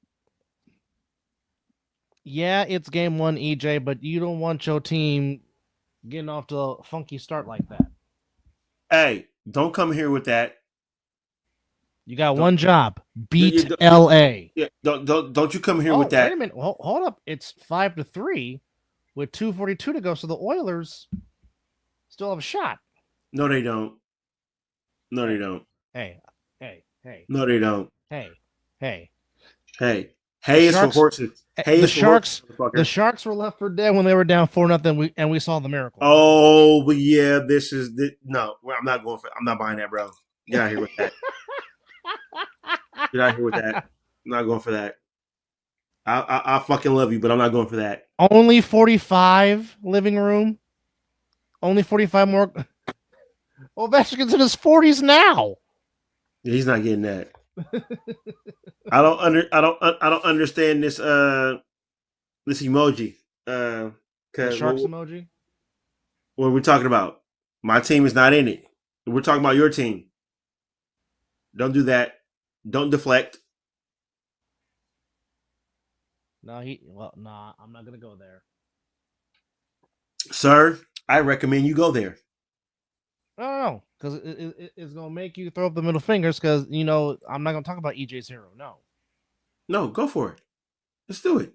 Speaker 2: Yeah, it's game 1, EJ, but you don't want your team getting off to a funky start like that.
Speaker 3: Hey, don't come here with that.
Speaker 2: You got one job: beat LA.
Speaker 3: Yeah, don't you come here with that?
Speaker 2: Wait a minute, hold up! It's 5-3 with 2:42 to go, so the Oilers still have a shot.
Speaker 3: No, they don't. No, they don't.
Speaker 2: Hey.
Speaker 3: No, they don't.
Speaker 2: Hey.
Speaker 3: Hay is for horses. Hay
Speaker 2: the Sharks. The Sharks were left for dead when they were down 4-0, and we saw the miracle.
Speaker 3: Oh, but yeah, no. I'm not going for. I'm not buying that, bro. Get out of here with that. Get out of here with that. I'm not going for that. I fucking love you, but I'm not going for that.
Speaker 2: Only 45 living room. Only 45 more. Ovechkin's in his 40s now.
Speaker 3: Yeah, he's not getting that. I don't understand this this emoji.
Speaker 2: The sharks emoji.
Speaker 3: What are we talking about? My team is not in it. We're talking about your team. Don't do that. Don't deflect.
Speaker 2: No, I'm not gonna go there.
Speaker 3: Sir, I recommend you go there.
Speaker 2: No, because it's gonna make you throw up the middle fingers. Because I'm not gonna talk about EJ's hero.
Speaker 3: No, go for it. Let's do it.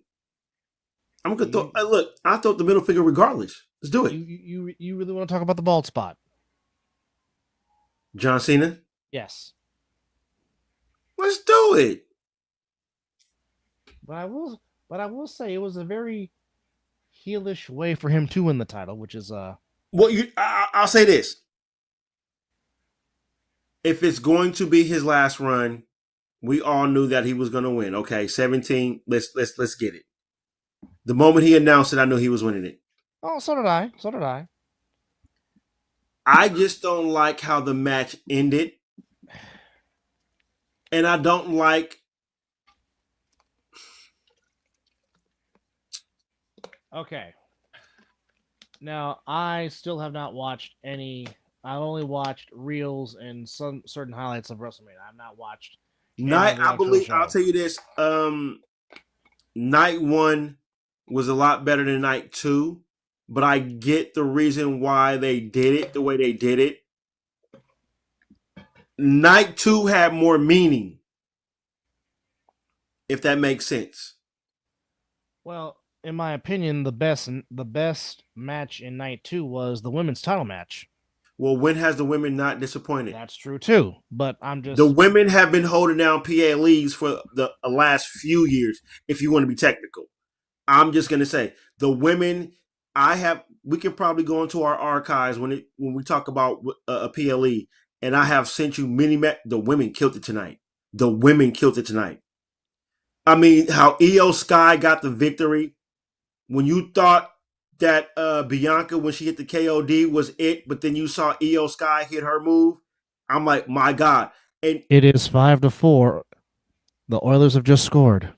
Speaker 3: I'm gonna throw. Look, I'll throw up the middle finger regardless. Let's do it.
Speaker 2: You really want to talk about the bald spot?
Speaker 3: John Cena?
Speaker 2: Yes.
Speaker 3: Let's do it.
Speaker 2: But I will say it was a very heelish way for him to win the title, which is
Speaker 3: Well, I'll say this. If it's going to be his last run, we all knew that he was going to win. Okay, 17. Let's get it. The moment he announced it, I knew he was winning it.
Speaker 2: Oh, so did I.
Speaker 3: I just don't like how the match ended. And I don't like.
Speaker 2: Okay. Now, I still have not watched any. I've only watched reels and some certain highlights of WrestleMania. I've not watched.
Speaker 3: I'll tell you this. Night 1 was a lot better than night 2, but I get the reason why they did it the way they did it. Night 2 had more meaning. if that makes sense.
Speaker 2: Well, in my opinion, the best match in night 2 was the women's title match.
Speaker 3: Well, when has the women not disappointed?
Speaker 2: That's true too. But I'm
Speaker 3: The
Speaker 2: just
Speaker 3: women have been holding down PA leagues for the last few years, if you want to be technical. I'm just gonna say the women. We can probably go into our archives when we talk about a PLE, and I have sent you many. The women killed it tonight. The women killed it tonight. I mean, how Io Sky got the victory when you thought that Bianca, when she hit the KOD, was it, but then you saw Io Sky hit her move. I'm like, my God. And
Speaker 2: it is 5-4. The Oilers have just scored.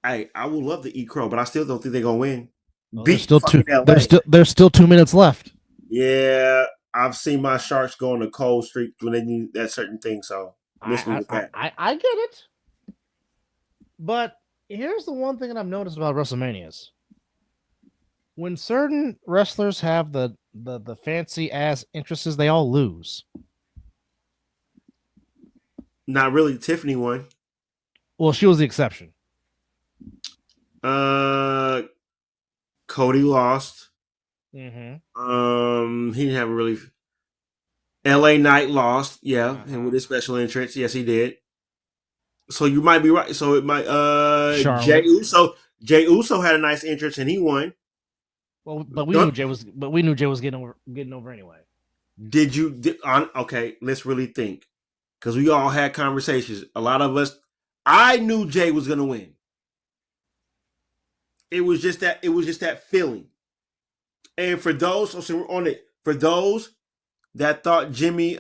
Speaker 3: I would love to eat crow, but I still don't think they're gonna win.
Speaker 2: Well,
Speaker 3: Beat fucking LA.
Speaker 2: There's still 2 minutes left.
Speaker 3: Yeah, I've seen my Sharks go on a cold streak when they do that certain thing. So miss me with that.
Speaker 2: I get it. But here's the one thing that I've noticed about WrestleManias. When certain wrestlers have the fancy ass interests, they all lose.
Speaker 3: Not really. Tiffany won.
Speaker 2: Well, she was the exception.
Speaker 3: Cody lost.
Speaker 2: Mm-hmm.
Speaker 3: He didn't have a really. LA Knight lost. Yeah, and with his special entrance, yes, he did. So you might be right. So it might. Jey Uso had a nice entrance and he won.
Speaker 2: Well, but we knew Jey was getting over anyway.
Speaker 3: Okay, let's really think, because we all had conversations. A lot of us, I knew Jey was gonna win. It was just that feeling. And for those, so we're on it. For those that thought Jey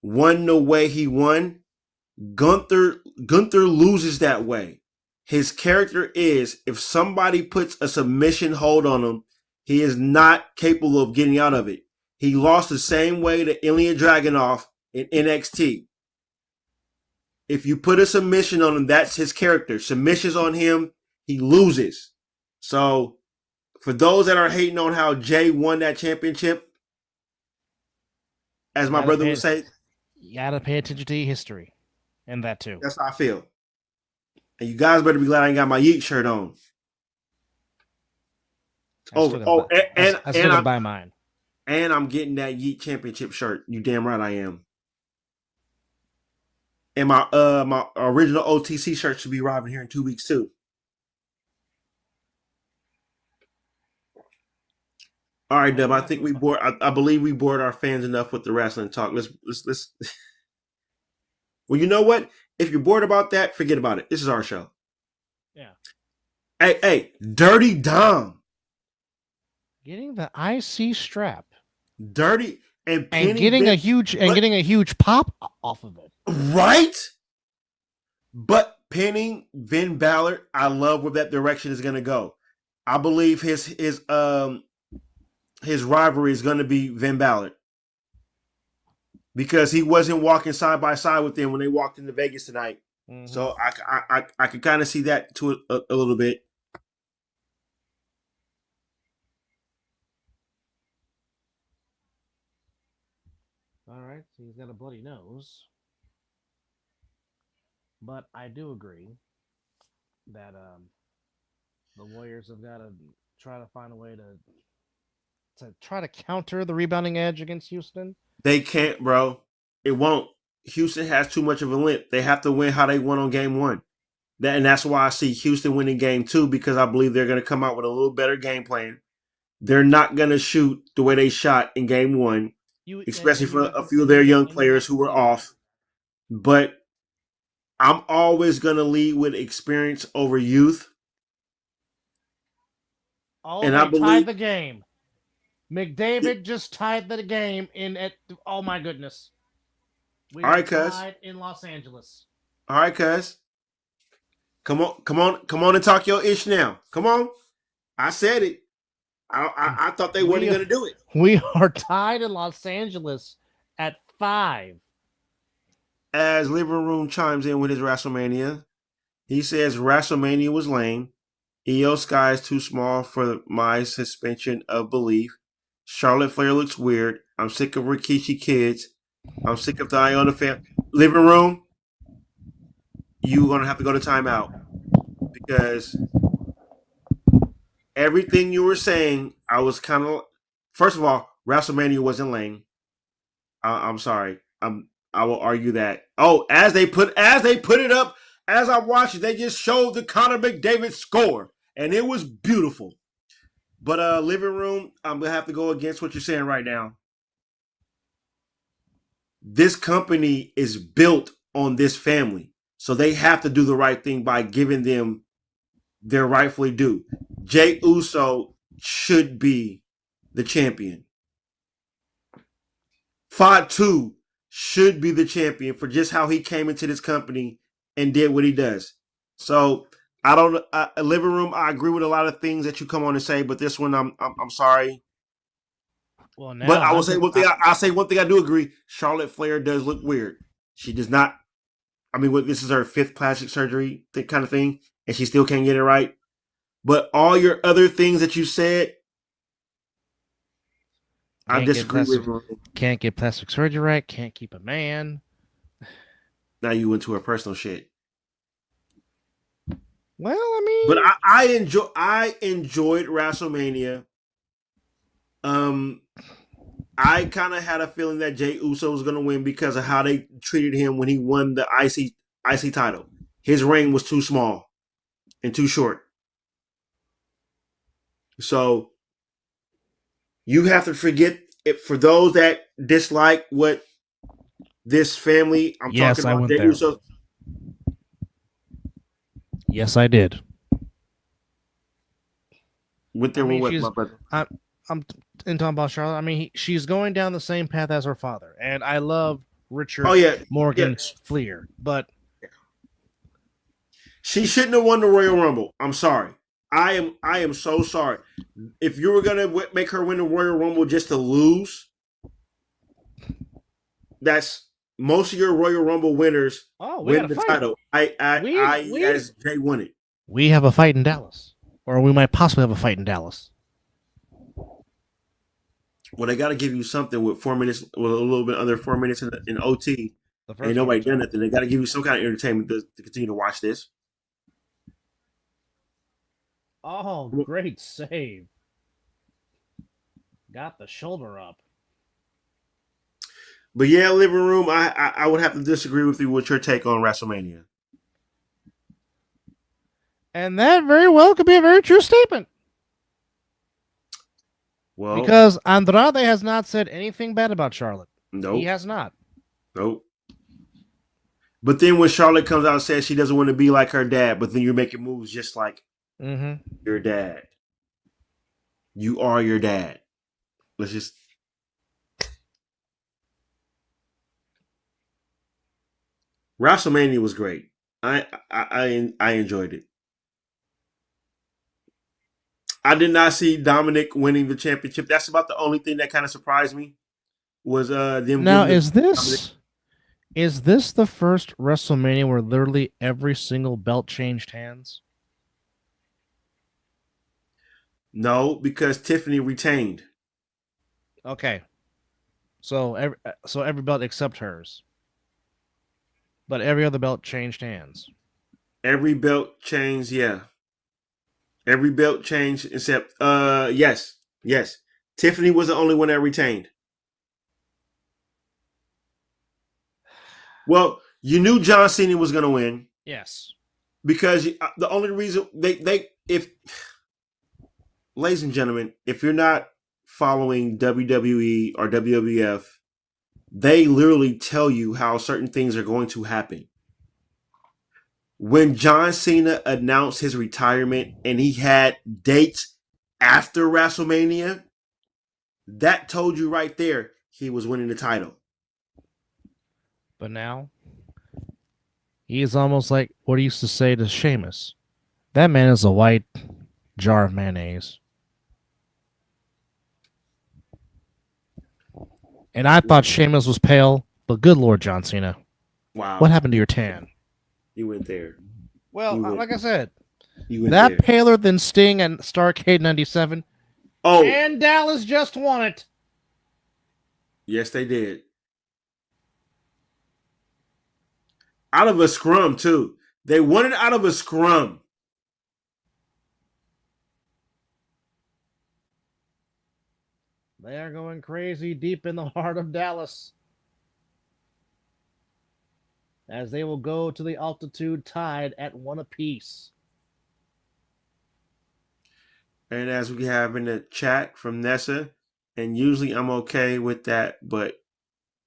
Speaker 3: won the way he won, Gunther loses that way. His character is, if somebody puts a submission hold on him, he is not capable of getting out of it. He lost the same way to Ilya Dragunov in NXT. If you put a submission on him, that's his character. Submissions on him, he loses. So for those that are hating on how Jey won that championship, as my brother would say,
Speaker 2: you gotta pay attention to history, and that too.
Speaker 3: That's how I feel. And you guys better be glad I ain't got my Yeet shirt on.
Speaker 2: I still gotta buy mine.
Speaker 3: And I'm getting that Yeet championship shirt. You damn right I am. And my original OTC shirt should be arriving here in 2 weeks too. All right, Dub. I think we bored. I believe we bored our fans enough with the wrestling talk. Let's. Well, you know what? If you're bored about that, forget about it. This is our show.
Speaker 2: Yeah.
Speaker 3: Hey, Dirty Dom
Speaker 2: getting the IC strap.
Speaker 3: Dirty and
Speaker 2: getting a huge pop off of it.
Speaker 3: Right? But pinning Finn Balor, I love where that direction is going to go. I believe his rivalry is going to be Finn Balor, because he wasn't walking side by side with them when they walked into Vegas tonight. Mm-hmm. So I could kind of see that to a little bit.
Speaker 2: All right, so he's got a bloody nose. But I do agree that the Warriors have got to try to find a way to try to counter the rebounding edge against Houston.
Speaker 3: They can't, bro. It won't. Houston has too much of a limp. They have to win how they won on game 1. And that's why I see Houston winning game 2, because I believe they're going to come out with a little better game plan. They're not going to shoot the way they shot in game 1, especially for a few of their young players who were off. But I'm always going to lead with experience over youth.
Speaker 2: And I believe tied the game. McDavid just tied the game oh my goodness. We are tied in Los Angeles.
Speaker 3: All right, cuz. Come on and talk your ish now. Come on. I said it. I thought they weren't going to do it.
Speaker 2: We are tied in Los Angeles at 5.
Speaker 3: As Living Room chimes in with his WrestleMania, he says WrestleMania was lame. Io Sky is too small for my suspension of belief. Charlotte Flair looks weird. I'm sick of Rikishi kids. I'm sick of the Iona family. Living Room, you're gonna have to go to timeout because everything you were saying, I was kind of. First of all, WrestleMania wasn't lame. I'm sorry. I will argue that. Oh, as they put it up, as I watched it, they just showed the Conor McDavid score, and it was beautiful. But living room, I'm gonna have to go against what you're saying right now. This company is built on this family, so they have to do the right thing by giving them their rightfully due. Jay Uso should be the champion. Fatu should be the champion for just how he came into this company and did what he does. So I don't living room. I agree with a lot of things that you come on to say, but this one I'm sorry.
Speaker 2: Well, now
Speaker 3: But I will say one thing. I'll say one thing I do agree. Charlotte Flair does look weird. She does not. I mean, this is her 5th plastic surgery kind of thing, and she still can't get it right. But all your other things that you said, I disagree with.
Speaker 2: Can't get plastic surgery right. Can't keep a man.
Speaker 3: Now you went to her personal shit.
Speaker 2: Well, I mean,
Speaker 3: but I enjoyed WrestleMania. I kind of had a feeling that Jey Uso was going to win because of how they treated him when he won the IC title. His reign was too small and too short. So you have to forget it for those that dislike what this family. I'm talking about Jey Uso.
Speaker 2: Yes, I did.
Speaker 3: Went there with what, my brother?
Speaker 2: I'm talking about Charlotte. I mean, she's going down the same path as her father, and I love Richard Morgan Fleer, but
Speaker 3: she shouldn't have won the Royal Rumble. I'm sorry. I am so sorry. If you were gonna make her win the Royal Rumble just to lose, that's most of your Royal Rumble winners win the title. As Jay won it.
Speaker 2: We have a fight in Dallas, or we might possibly have a fight in Dallas.
Speaker 3: Well, they got to give you something with 4 minutes, with a little bit under 4 minutes in OT. Ain't nobody done nothing. They got to give you some kind of entertainment to continue to watch this.
Speaker 2: Oh, great save. Got the shoulder up.
Speaker 3: But yeah, living room, I would have to disagree with you with your take on WrestleMania.
Speaker 2: And that very well could be a very true statement. Well, because Andrade has not said anything bad about Charlotte.
Speaker 3: Nope.
Speaker 2: He has not.
Speaker 3: Nope. But then when Charlotte comes out and says she doesn't want to be like her dad, but then you're making moves just like your dad. You are your dad. Let's just. WrestleMania was great. I enjoyed it. I did not see Dominic winning the championship. That's about the only thing that kind of surprised me. Was them.
Speaker 2: Now is this the first WrestleMania where literally every single belt changed hands?
Speaker 3: No, because Tiffany retained.
Speaker 2: Okay, so every belt except hers, but every other belt changed hands.
Speaker 3: Every belt changed, yeah. Every belt changed except yes. Tiffany was the only one that retained. Well, you knew John Cena was going to win.
Speaker 2: Yes.
Speaker 3: Because the only reason if ladies and gentlemen, if you're not following WWE or WWF, they literally tell you how certain things are going to happen. When John Cena announced his retirement and he had dates after WrestleMania, that told you right there he was winning the title.
Speaker 2: But now, he is almost like what he used to say to Sheamus. That man is a white jar of mayonnaise. And I thought Sheamus was pale, but good Lord, John Cena.
Speaker 3: Wow.
Speaker 2: What happened to your tan?
Speaker 3: You went there.
Speaker 2: Well, like I said,
Speaker 3: that there.
Speaker 2: Paler than Sting and Starrcade 97.
Speaker 3: Oh.
Speaker 2: And Dallas just won it.
Speaker 3: Yes, they did. Out of a scrum, too. They won it out of a scrum.
Speaker 2: They are going crazy deep in the heart of Dallas, as they will go to the altitude tied at 1 apiece.
Speaker 3: And as we have in the chat from Nessa, and usually I'm okay with that, but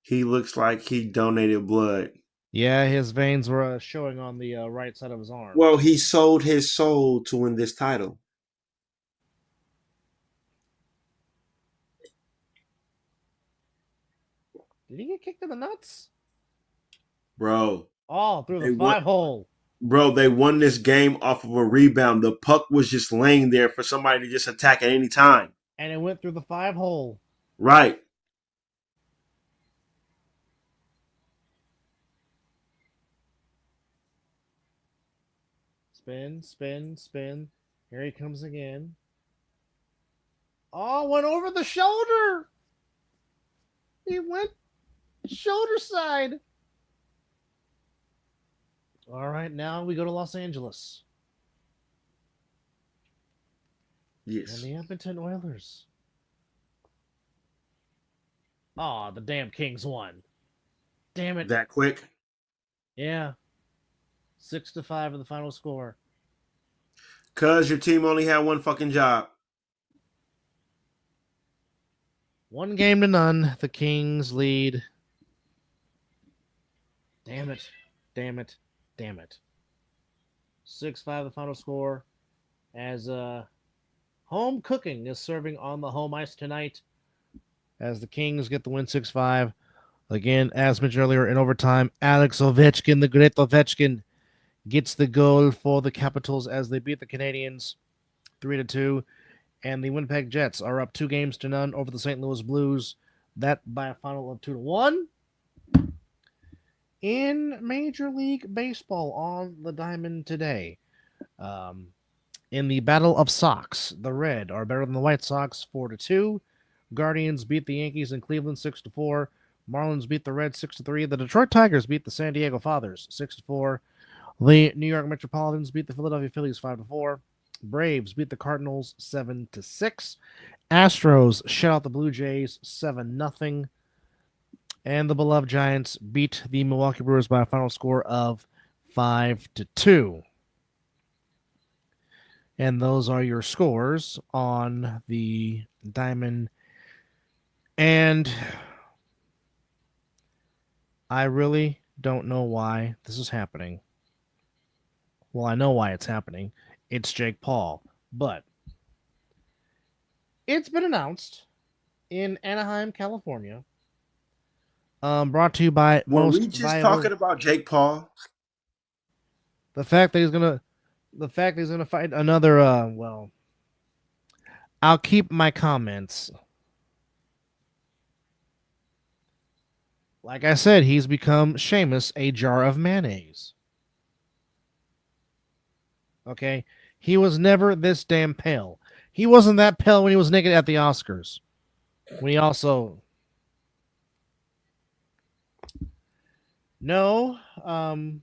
Speaker 3: he looks like he donated blood.
Speaker 2: Yeah, his veins were showing on the right side of his arm.
Speaker 3: Well, he sold his soul to win this title.
Speaker 2: Did he get kicked in the nuts?
Speaker 3: Bro.
Speaker 2: Oh, through the 5-hole.
Speaker 3: Bro, they won this game off of a rebound. The puck was just laying there for somebody to just attack at any time.
Speaker 2: And it went through the 5-hole.
Speaker 3: Right.
Speaker 2: Spin, spin, spin. Here he comes again. Oh, went over the shoulder. He went shoulder side. All right, now we go to Los Angeles.
Speaker 3: Yes.
Speaker 2: And the Edmonton Oilers. Oh, the damn Kings won. Damn it.
Speaker 3: That quick?
Speaker 2: Yeah. 6-5 in the final score.
Speaker 3: Cause your team only had one fucking job.
Speaker 2: 1-0. The Kings lead. Damn it. Damn it. Damn it. 6-5 the final score. As Home Cooking is serving on the home ice tonight. As the Kings get the win 6-5. Again, as mentioned earlier, in overtime, Alex Ovechkin, the great Ovechkin, gets the goal for the Capitals as they beat the Canadiens 3-2. And the Winnipeg Jets are up 2-0 over the St. Louis Blues. That by a final of 2-1. In Major League Baseball on the diamond today. In the Battle of Sox, the Red are better than the White Sox 4-2. Guardians beat the Yankees in Cleveland 6-4. Marlins beat the Reds 6-3. The Detroit Tigers beat the San Diego Fathers 6-4. The New York Metropolitans beat the Philadelphia Phillies 5-4. Braves beat the Cardinals 7-6. Astros shut out the Blue Jays 7-0. And the beloved Giants beat the Milwaukee Brewers by a final score of 5-2. And those are your scores on the diamond. And I really don't know why this is happening. Well, I know why it's happening. It's Jake Paul. But it's been announced in Anaheim, California. Brought to you by
Speaker 3: Were we just talking about Jake Paul?
Speaker 2: The fact that he's gonna fight another. Well, I'll keep my comments. Like I said, he's become Sheamus, a jar of mayonnaise. Okay, he was never this damn pale. He wasn't that pale when he was naked at the Oscars. When he also. No, and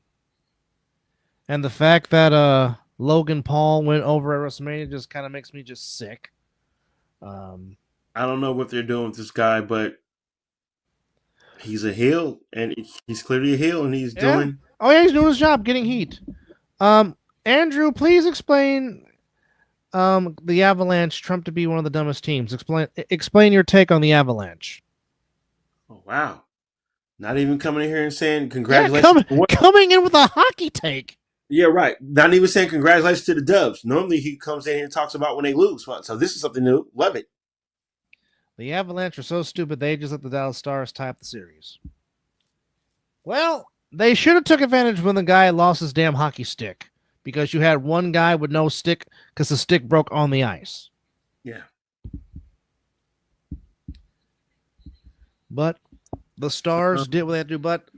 Speaker 2: the fact that Logan Paul went over at WrestleMania just kind of makes me just sick.
Speaker 3: I don't know what they're doing with this guy, but he's a heel, and he's clearly a heel, and he's doing.
Speaker 2: Oh yeah, he's doing his job, getting heat. Andrew, please explain the Avalanche Trump to be one of the dumbest teams. Explain your take on the Avalanche.
Speaker 3: Oh wow. Not even coming in here and saying congratulations.
Speaker 2: Yeah, coming in with a hockey take.
Speaker 3: Yeah, right. Not even saying congratulations to the Dubs. Normally he comes in here and talks about when they lose. So this is something new. Love it.
Speaker 2: The Avalanche are so stupid they just let the Dallas Stars tie up the series. Well, they should have took advantage when the guy lost his damn hockey stick, because you had one guy with no stick because the stick broke on the ice.
Speaker 3: Yeah.
Speaker 2: But the Stars did what they had to do. But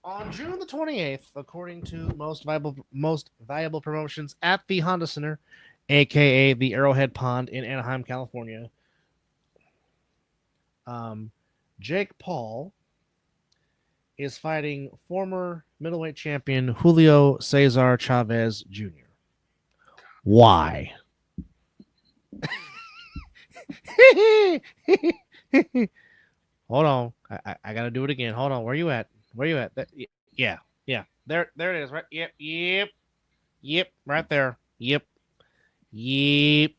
Speaker 2: on June the 28th, according to most valuable promotions at the Honda Center, a.k.a. the Arrowhead Pond in Anaheim, California, Jake Paul is fighting former middleweight champion Julio Cesar Chavez Jr. Why? Hold on. I gotta do it again. Hold on. Where you at? Where you at? Yeah, yeah. There it is. Right. Yep. Right there. Yep. Yep.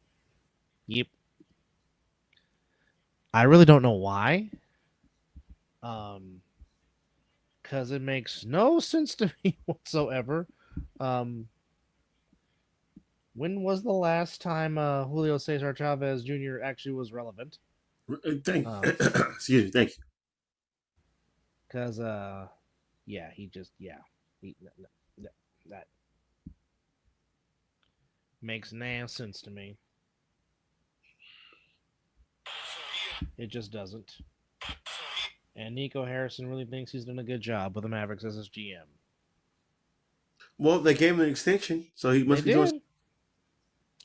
Speaker 2: I really don't know why. Because it makes no sense to me whatsoever. Um, when was the last time Julio Cesar Chavez Jr. actually was relevant?
Speaker 3: Excuse me. Thank you.
Speaker 2: Because yeah, that makes no sense to me. It just doesn't. And Nico Harrison really thinks he's done a good job with the Mavericks as his GM.
Speaker 3: Well, they gave him an extension, so he must be doing.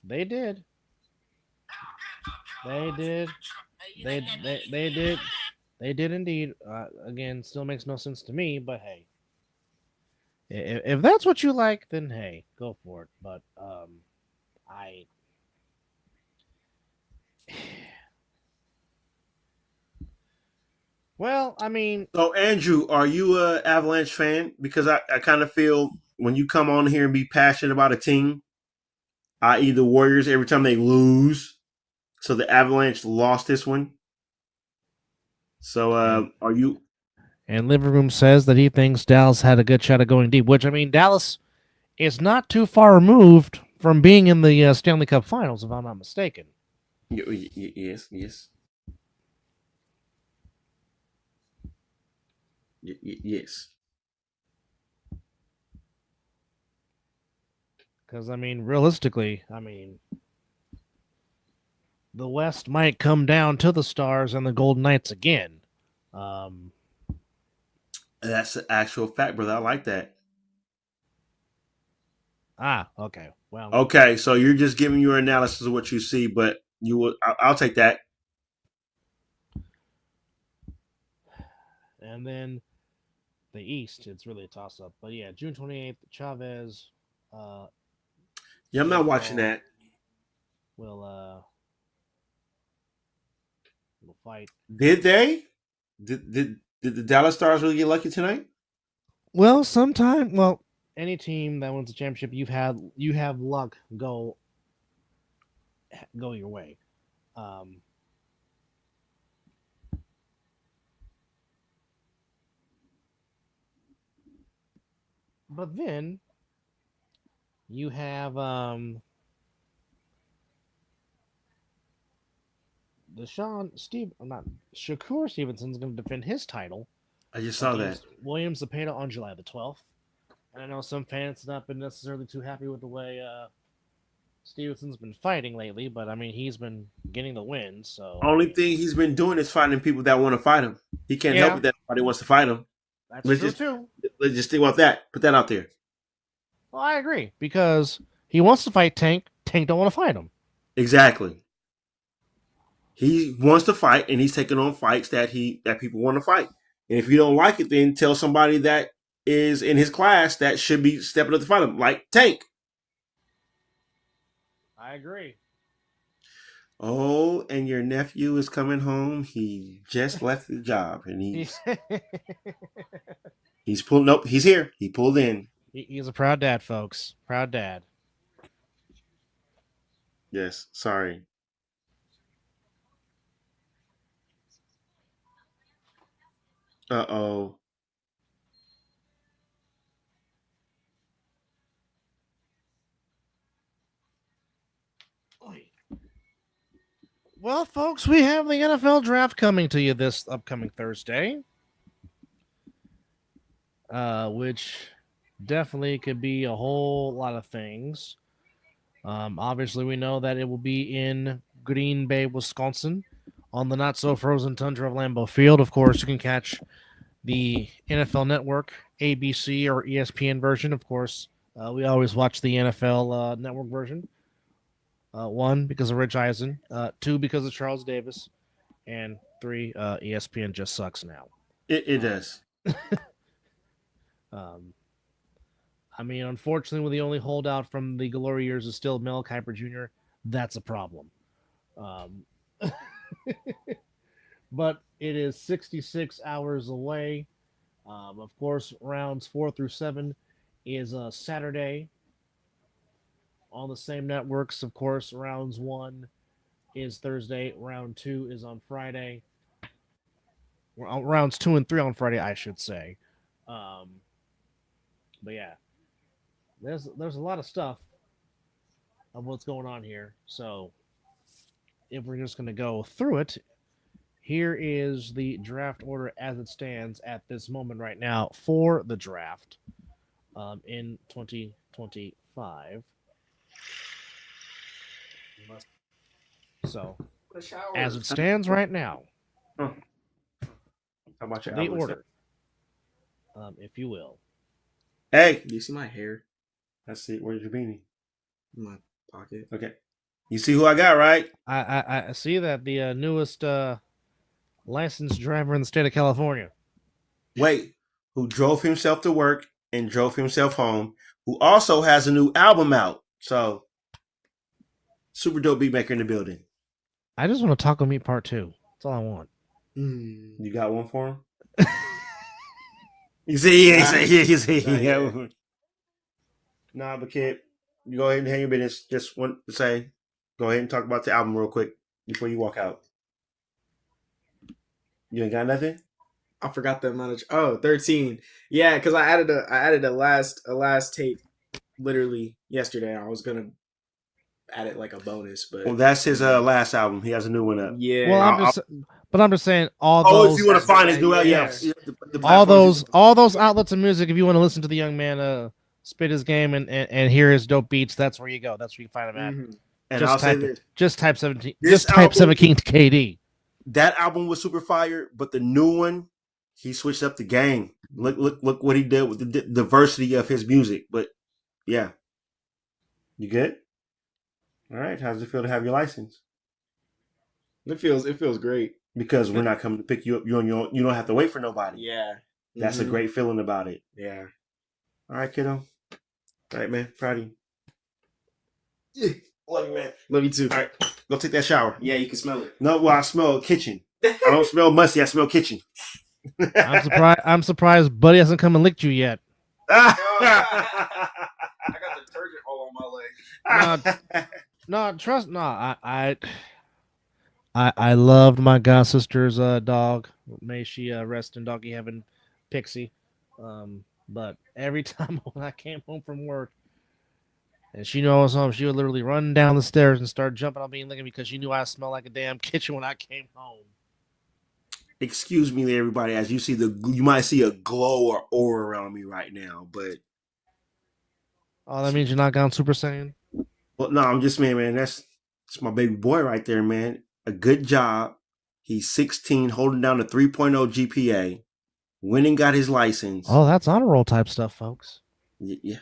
Speaker 2: They did. They did. They did. They did indeed. Again, still makes no sense to me, but hey, if that's what you like, then hey, go for it. But I. Well, I mean,
Speaker 3: So, Andrew, are you a Avalanche fan? Because I kind of feel when you come on here and be passionate about a team, i.e., the Warriors, every time they lose. So the Avalanche lost this one. So, are you?
Speaker 2: and Living Room says that he thinks Dallas had a good shot at going deep, which I mean, Dallas is not too far removed from being in the Stanley Cup Finals, if I'm not mistaken.
Speaker 3: Yes. Yes.
Speaker 2: Because I mean, realistically, the West might come down to the Stars and the Golden Knights again.
Speaker 3: That's an actual fact, brother. I like that.
Speaker 2: Okay. Well,
Speaker 3: Okay, so you're just giving your analysis of what you see, but you will. I'll take that.
Speaker 2: and then the East, it's really a toss up. But yeah, June 28th, Chavez,
Speaker 3: Yeah, I'm
Speaker 2: Jake
Speaker 3: not watching
Speaker 2: Paul
Speaker 3: that.
Speaker 2: will fight.
Speaker 3: Did they? Did the Dallas Stars really get lucky tonight?
Speaker 2: Well, any team that wins a championship, you have luck go your way. Um, but then you have Shakur Stevenson's going to defend his title
Speaker 3: I just saw that.
Speaker 2: against William Zepeda on July the 12th. And I know some fans have not been necessarily too happy with the way Stevenson's been fighting lately, but I mean he's been getting the wins. So I
Speaker 3: Only
Speaker 2: mean,
Speaker 3: thing he's been doing is finding people that want to fight him. He can't help
Speaker 2: yeah,
Speaker 3: it that nobody wants to fight him.
Speaker 2: that's
Speaker 3: Let's
Speaker 2: true
Speaker 3: just
Speaker 2: too.
Speaker 3: let's just think about that. Put that out there.
Speaker 2: Well, I agree because he wants to fight Tank. Tank don't want to fight him.
Speaker 3: Exactly. He wants to fight, and he's taking on fights that people want to fight. And if you don't like it, then tell somebody that is in his class that should be stepping up to fight him, like Tank.
Speaker 2: I agree.
Speaker 3: Oh, and your nephew is coming home. He just left the job, and he's pulled. Nope, he's here. He pulled in.
Speaker 2: He's a proud dad, folks. Proud dad.
Speaker 3: Yes, sorry. Uh-oh.
Speaker 2: Well, folks, we have the NFL draft coming to you this upcoming Thursday, which definitely could be a whole lot of things. Obviously, we know that it will be in Green Bay, Wisconsin, on the not so frozen tundra of Lambeau Field. Of course, you can catch the NFL Network, ABC, or ESPN version. Of course, we always watch the NFL Network version. One, because of Rich Eisen. Two, because of Charles Davis. And three, ESPN just sucks now.
Speaker 3: It does.
Speaker 2: Um, I mean, unfortunately, when the only holdout from the glory years is still Mel Kiper Jr., that's a problem. Um, but it is 66 hours away. Of course, rounds 4 through 7 is Saturday on the same networks. Of course, rounds 1 is Thursday. Round 2 is on Friday. Rounds 2 and 3 on Friday, I should say. Um, but yeah, there's a lot of stuff of what's going on here. So if we're just gonna go through it, here is the draft order as it stands at this moment right now for the draft in 2025. So as it stands right now,
Speaker 3: How about your
Speaker 2: the
Speaker 3: outlook,
Speaker 2: order, if you will.
Speaker 3: Hey,
Speaker 4: Do you see my hair
Speaker 3: let's see. Where's your beanie?
Speaker 4: in my pocket?
Speaker 3: Okay. You see who I got, right?
Speaker 2: I see that the newest licensed driver in the state of California.
Speaker 3: Wait, who drove himself to work and drove himself home, who also has a new album out. So, super dope beatmaker in the building.
Speaker 2: I just want a taco meat part 2. That's all I want.
Speaker 3: You got one for him? You see, he ain't say, you see,
Speaker 4: Not yet.
Speaker 3: yeah. Nah, but kid, you go ahead and hang your business. Just want to say, go ahead and talk about the album real quick before you walk out. You ain't got nothing?
Speaker 4: I forgot the amount of 13. Yeah, because I added a last tape literally yesterday. I was gonna add it like a bonus, but
Speaker 3: Well, that's his last album. He has a new one up.
Speaker 4: yeah.
Speaker 2: Well, I'm just saying all those.
Speaker 3: If you want to find his new album,
Speaker 4: Yeah.
Speaker 3: the
Speaker 2: all
Speaker 3: platforms
Speaker 2: those outlets of music. If you want to listen to the young man spit his game and hear his dope beats, that's where you go. That's where you can find him at.
Speaker 4: Mhm.
Speaker 3: And
Speaker 2: just
Speaker 3: I'll say
Speaker 2: type
Speaker 3: this:
Speaker 2: just type 17.
Speaker 3: This
Speaker 2: Just type
Speaker 3: album-
Speaker 2: 17 KD.
Speaker 3: that album was super fire, but the new one, he switched up the game. Look what he did with the diversity of his music. But yeah, you good? All right. How does it feel to have your license?
Speaker 4: It feels great.
Speaker 3: Because we're not coming to pick you up. You don't have to wait for nobody.
Speaker 4: Yeah.
Speaker 3: That's a
Speaker 4: Mhm.
Speaker 3: great feeling about it.
Speaker 4: Yeah.
Speaker 3: All right, kiddo. All right, man. Proud of you. Yeah. Love you, man.
Speaker 4: Love you too.
Speaker 3: All right. Go take that shower.
Speaker 4: Yeah, you can smell it.
Speaker 3: No, well, I smell kitchen. I don't smell musty. I smell kitchen.
Speaker 2: I'm surprised Buddy hasn't come and licked you yet.
Speaker 4: I got detergent all on my leg.
Speaker 2: No, trust. No, I loved my god sister's dog. May she rest in doggy heaven, Pixie. But every time when I came home from work, and she knew I was home, she would literally run down the stairs and start jumping on me and licking me because she knew I smelled like a damn kitchen when I came home.
Speaker 3: Excuse me, everybody. As you see you might see a glow or aura around me right now, but
Speaker 2: Oh, that means you're not gone Super Saiyan?
Speaker 3: well, no, I'm just saying, man. That's my baby boy right there, man. A good job. He's 16, holding down a 3.0 GPA, winning, got his license.
Speaker 2: Oh, that's honor roll type stuff, folks.
Speaker 3: Yeah.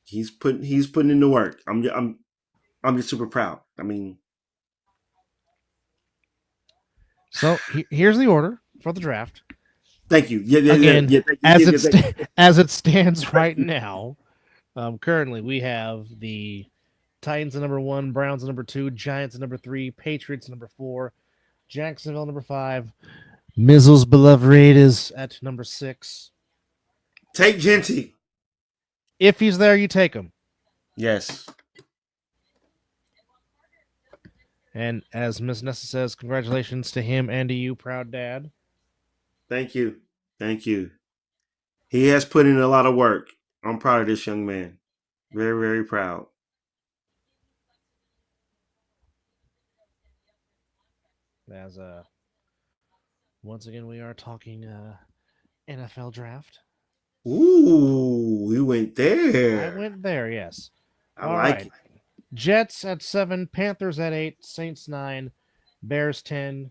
Speaker 3: He's putting in the work. I'm just super proud. I mean,
Speaker 2: So here's the order for the draft.
Speaker 3: thank you. Yeah.
Speaker 2: Again,
Speaker 3: Thank you.
Speaker 2: as it stands right now, currently we have the Titans at number 1, Browns at number 2, Giants at number 3, Patriots at number 4, Jacksonville number 5, Mizzle's beloved Raiders at number 6.
Speaker 3: Take Genty.
Speaker 2: If he's there, you take him.
Speaker 3: Yes.
Speaker 2: And as Miss Nessa says, congratulations to him and to you, proud dad.
Speaker 3: Thank you. He has put in a lot of work. I'm proud of this young man. Very, very proud.
Speaker 2: As once again we are talking NFL draft.
Speaker 3: Ooh, we went there.
Speaker 2: I went there, yes.
Speaker 3: I
Speaker 2: All
Speaker 3: like
Speaker 2: right.
Speaker 3: it.
Speaker 2: Jets at 7, Panthers at 8, Saints 9, Bears 10.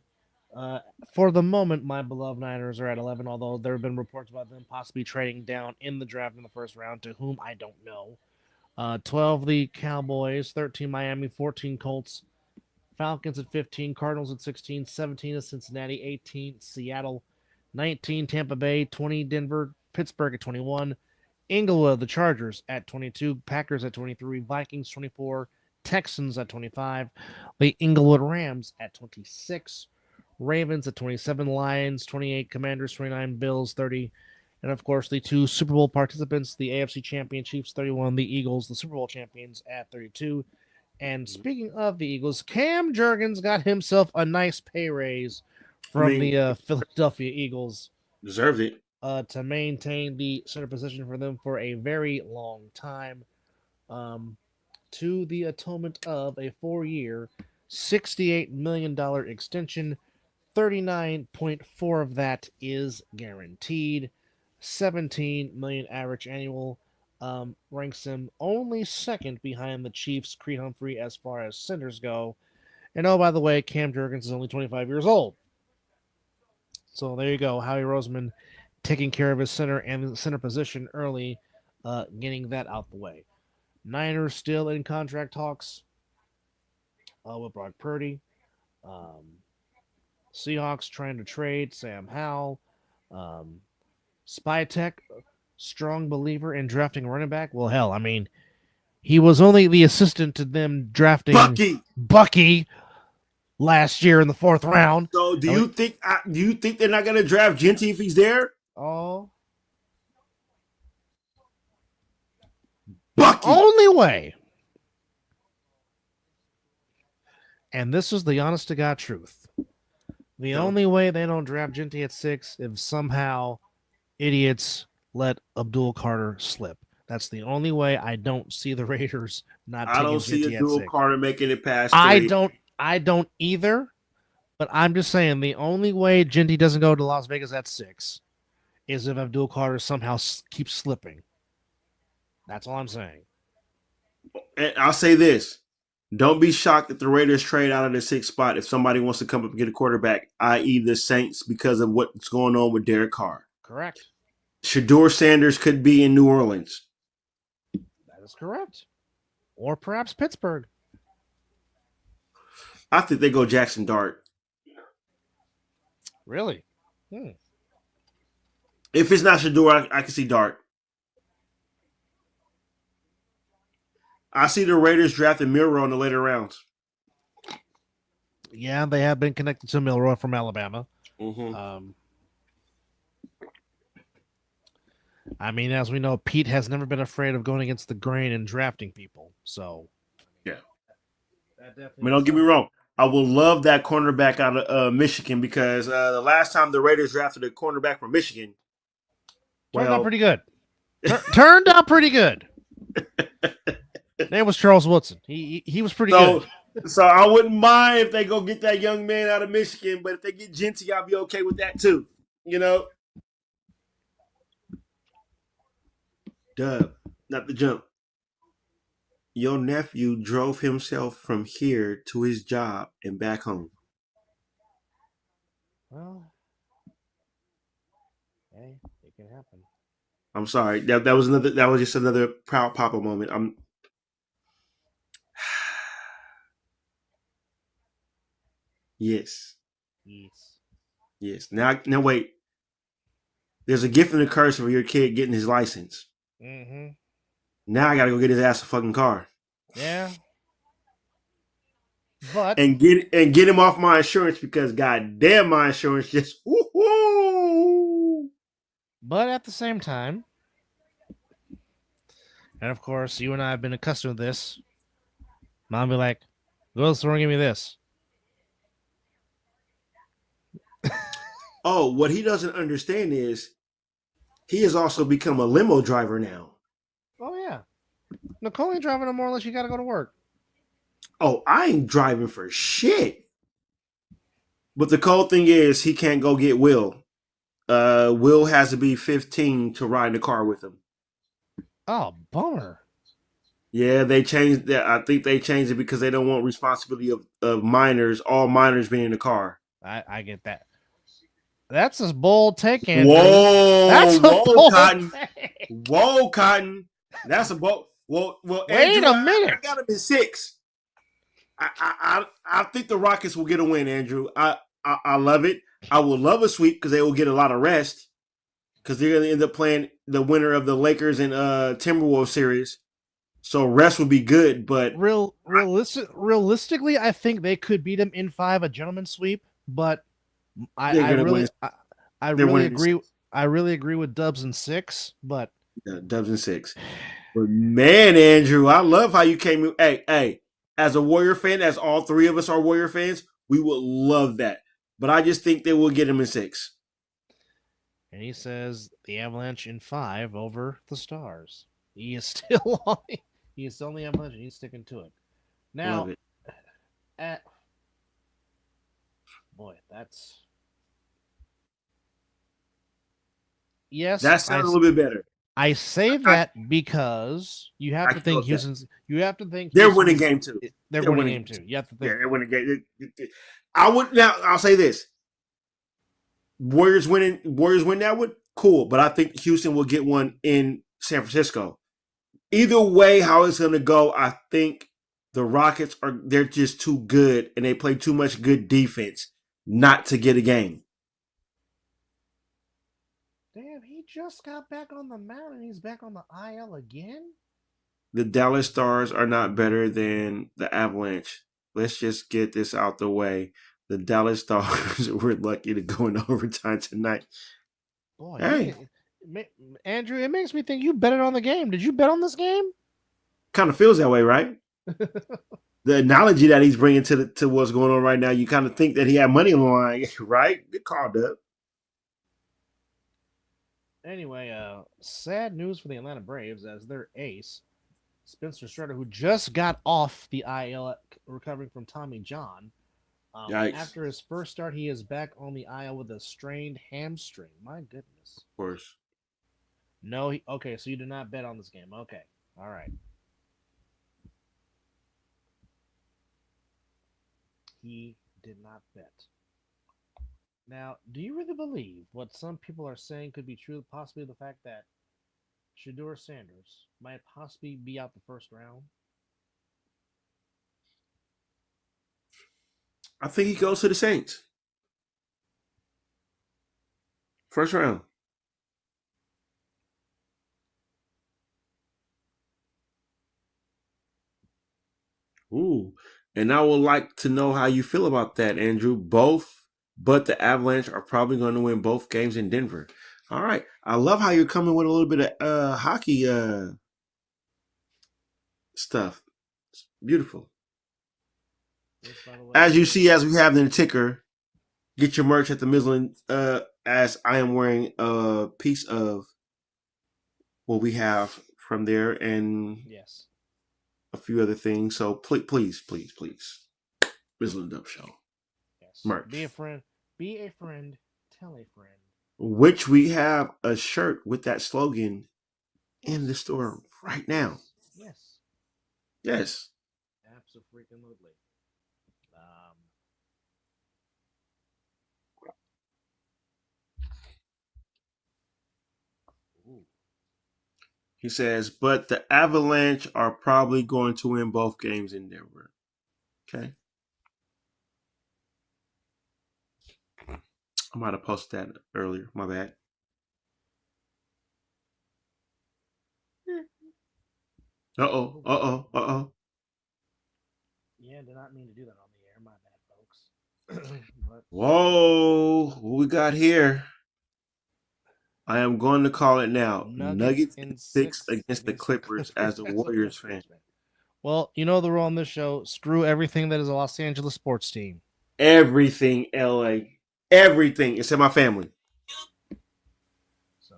Speaker 2: For the moment, my beloved Niners are at 11, although there have been reports about them possibly trading down in the draft in the first round, to whom I don't know. 12, the Cowboys, 13, Miami, 14, Colts, Falcons at 15, Cardinals at 16, 17 is Cincinnati, 18, Seattle, 19, Tampa Bay, 20, Denver, Pittsburgh at 21, Inglewood, the Chargers at 22, Packers at 23, Vikings 24, Texans at 25, the Inglewood Rams at 26, Ravens at 27, Lions 28, Commanders 29, Bills 30, and of course the two Super Bowl participants, the AFC champion Chiefs 31, the Eagles, the Super Bowl champions at 32. And speaking of the Eagles, Cam Jurgens got himself a nice pay raise from the Philadelphia Eagles.
Speaker 3: Deserved it.
Speaker 2: To maintain the center position for them for a very long time, to the atonement of a 4-year, $68 million extension. 39.4 of that is guaranteed. 17 million average annual, ranks him only second behind the Chiefs' Creed Humphrey as far as centers go. And oh, by the way, Cam Jurgens is only 25 years old. So there you go. Howie Roseman taking care of his center and the center position early, getting that out the way. Niners still in contract talks with Brock Purdy. Seahawks trying to trade Sam Howell. Spytech, strong believer in drafting a running back. Well, hell, I mean, he was only the assistant to them drafting Bucky last year in the 4th round.
Speaker 3: So do you think they're not going to draft Genty if he's there?
Speaker 2: Oh,
Speaker 3: Bucky.
Speaker 2: Only way. And this is the honest to God truth. The only way they don't draft Genty at 6 if somehow idiots let Abdul Carter slip. That's the only way. I don't see the Raiders not taking Genty at 6. I don't see
Speaker 3: Abdul Carter making it past 3.
Speaker 2: I don't either. But I'm just saying the only way Genty doesn't go to Las Vegas at 6 is if Abdul Carter somehow keeps slipping. That's all I'm saying.
Speaker 3: And I'll say this. Don't be shocked if the Raiders trade out of the 6th spot if somebody wants to come up and get a quarterback, i.e. the Saints, because of what's going on with Derek Carr.
Speaker 2: Correct.
Speaker 3: Shador Sanders could be in New Orleans.
Speaker 2: That is correct. Or perhaps Pittsburgh.
Speaker 3: I think they go Jackson Dart.
Speaker 2: Really?
Speaker 3: If it's not Shador, I can see Dart. I see the Raiders drafting Milroe in the later rounds.
Speaker 2: Yeah, they have been connected to Milroe from Alabama.
Speaker 3: Mm-hmm.
Speaker 2: I mean, as we know, Pete has never been afraid of going against the grain and drafting people. So,
Speaker 3: yeah. I mean, don't get me wrong. I will love that cornerback out of Michigan because the last time the Raiders drafted a cornerback from Michigan,
Speaker 2: turned out pretty good. Turned out pretty good. Name was Charles Woodson. He was pretty good.
Speaker 3: So I wouldn't mind if they go get that young man out of Michigan, but if they get Genty, I'll be okay with that too. You know? Dub, not the jump. Your nephew drove himself from here to his job and back home.
Speaker 2: Well, hey, it can happen.
Speaker 3: I'm sorry. That was just another proud papa moment. Yes. Now wait. There's a gift and a curse for your kid getting his license.
Speaker 2: Mm-hmm.
Speaker 3: Now I gotta go get his ass a fucking car.
Speaker 2: Yeah. But
Speaker 3: and get him off my insurance because goddamn my insurance just woo-hoo.
Speaker 2: But at the same time, and of course you and I have been accustomed to this, Mom be like, go to the store and give me this.
Speaker 3: Oh, what he doesn't understand is he has also become a limo driver now.
Speaker 2: Oh, yeah. Nicole ain't driving no more unless you got to go to work.
Speaker 3: Oh, I ain't driving for shit. But the cold thing is he can't go get Will. Will has to be 15 to ride in the car with him.
Speaker 2: Oh, bummer.
Speaker 3: Yeah, they changed that. I think they changed it because they don't want responsibility of minors, all minors being in the car.
Speaker 2: I get that. That's a bold take, Andrew.
Speaker 3: Whoa,
Speaker 2: that's a bold
Speaker 3: Cotton.
Speaker 2: Take.
Speaker 3: Whoa, Cotton. That's a bold. Well,
Speaker 2: wait
Speaker 3: Andrew,
Speaker 2: a minute.
Speaker 3: I got him in 6. I think the Rockets will get a win, Andrew. I love it. I will love a sweep because they will get a lot of rest. because they're going to end up playing the winner of the Lakers and Timberwolves series. So rest would be good, but
Speaker 2: realistically, I think they could beat them in 5, a gentleman's sweep. But
Speaker 3: they're going to win.
Speaker 2: I
Speaker 3: They're
Speaker 2: really
Speaker 3: winning
Speaker 2: agree. I really agree with Dubs in 6, but
Speaker 3: Dubs and 6. But man, Andrew, I love how you came in. Hey, as a Warrior fan, as all three of us are Warrior fans, we would love that. But I just think they will get him in 6.
Speaker 2: and he says the Avalanche in 5 over the Stars. He is still on. He is still on the Avalanche, and he's sticking to it. Now,
Speaker 3: Love it.
Speaker 2: Boy, that's yes.
Speaker 3: That sounds a little bit better.
Speaker 2: I say that because you have to think Houston's. You have to think
Speaker 3: they're winning game 2.
Speaker 2: They're winning game 2. You have to think.
Speaker 3: Yeah, they're winning game. I'll say this: Warriors win that one, cool. But I think Houston will get one in San Francisco. Either way, how it's going to go, I think the Rockets they're just too good and they play too much good defense not to get a game.
Speaker 2: Damn, he just got back on the mound and he's back on the IL again?
Speaker 3: The Dallas Stars are not better than the Avalanche. Let's just get this out the way. The Dallas Stars were lucky to go in overtime tonight.
Speaker 2: Boy,
Speaker 3: hey.
Speaker 2: Andrew, it makes me think you betted on the game. Did you bet on this game?
Speaker 3: Kind of feels that way, right? The analogy that he's bringing to what's going on right now, you kind of think that he had money on the line, right? Good call, Dub.
Speaker 2: Anyway, sad news for the Atlanta Braves as their ace, Spencer Strider, who just got off the IL recovering from Tommy John. After his first start, he is back on the IL with a strained hamstring. My goodness.
Speaker 3: Of course.
Speaker 2: No, okay, so you did not bet on this game. Okay, all right. He did not bet. Now, do you really believe what some people are saying could be true, possibly the fact that Shedeur Sanders might possibly be out the first round?
Speaker 3: I think he goes to the Saints. First round. Ooh. And I would like to know how you feel about that, Andrew. But the Avalanche are probably going to win both games in Denver. All right. I love how you're coming with a little bit of hockey stuff. It's beautiful. As you see, as we have in the ticker, get your merch at the Mizzle, as I am wearing a piece of what we have from there and
Speaker 2: yes,
Speaker 3: a few other things. So please. Mizzle and Dub Show.
Speaker 2: Yes.
Speaker 3: Merch.
Speaker 2: Be a friend. Tell a friend.
Speaker 3: Which we have a shirt with that slogan in the store right now. Yes.
Speaker 2: Absolutely.
Speaker 3: He says, but the Avalanche are probably going to win both games in Denver. Okay. I might have posted that earlier. My bad. Uh-oh.
Speaker 2: Yeah, did not mean to do that on the air. My bad, folks.
Speaker 3: Whoa. What we got here? I am going to call it now. Nuggets in 6 against the Clippers as a Warriors fan.
Speaker 2: Well, you know the rule on this show. Screw everything that is a Los Angeles sports team.
Speaker 3: Everything, LA. Everything except my family.
Speaker 2: So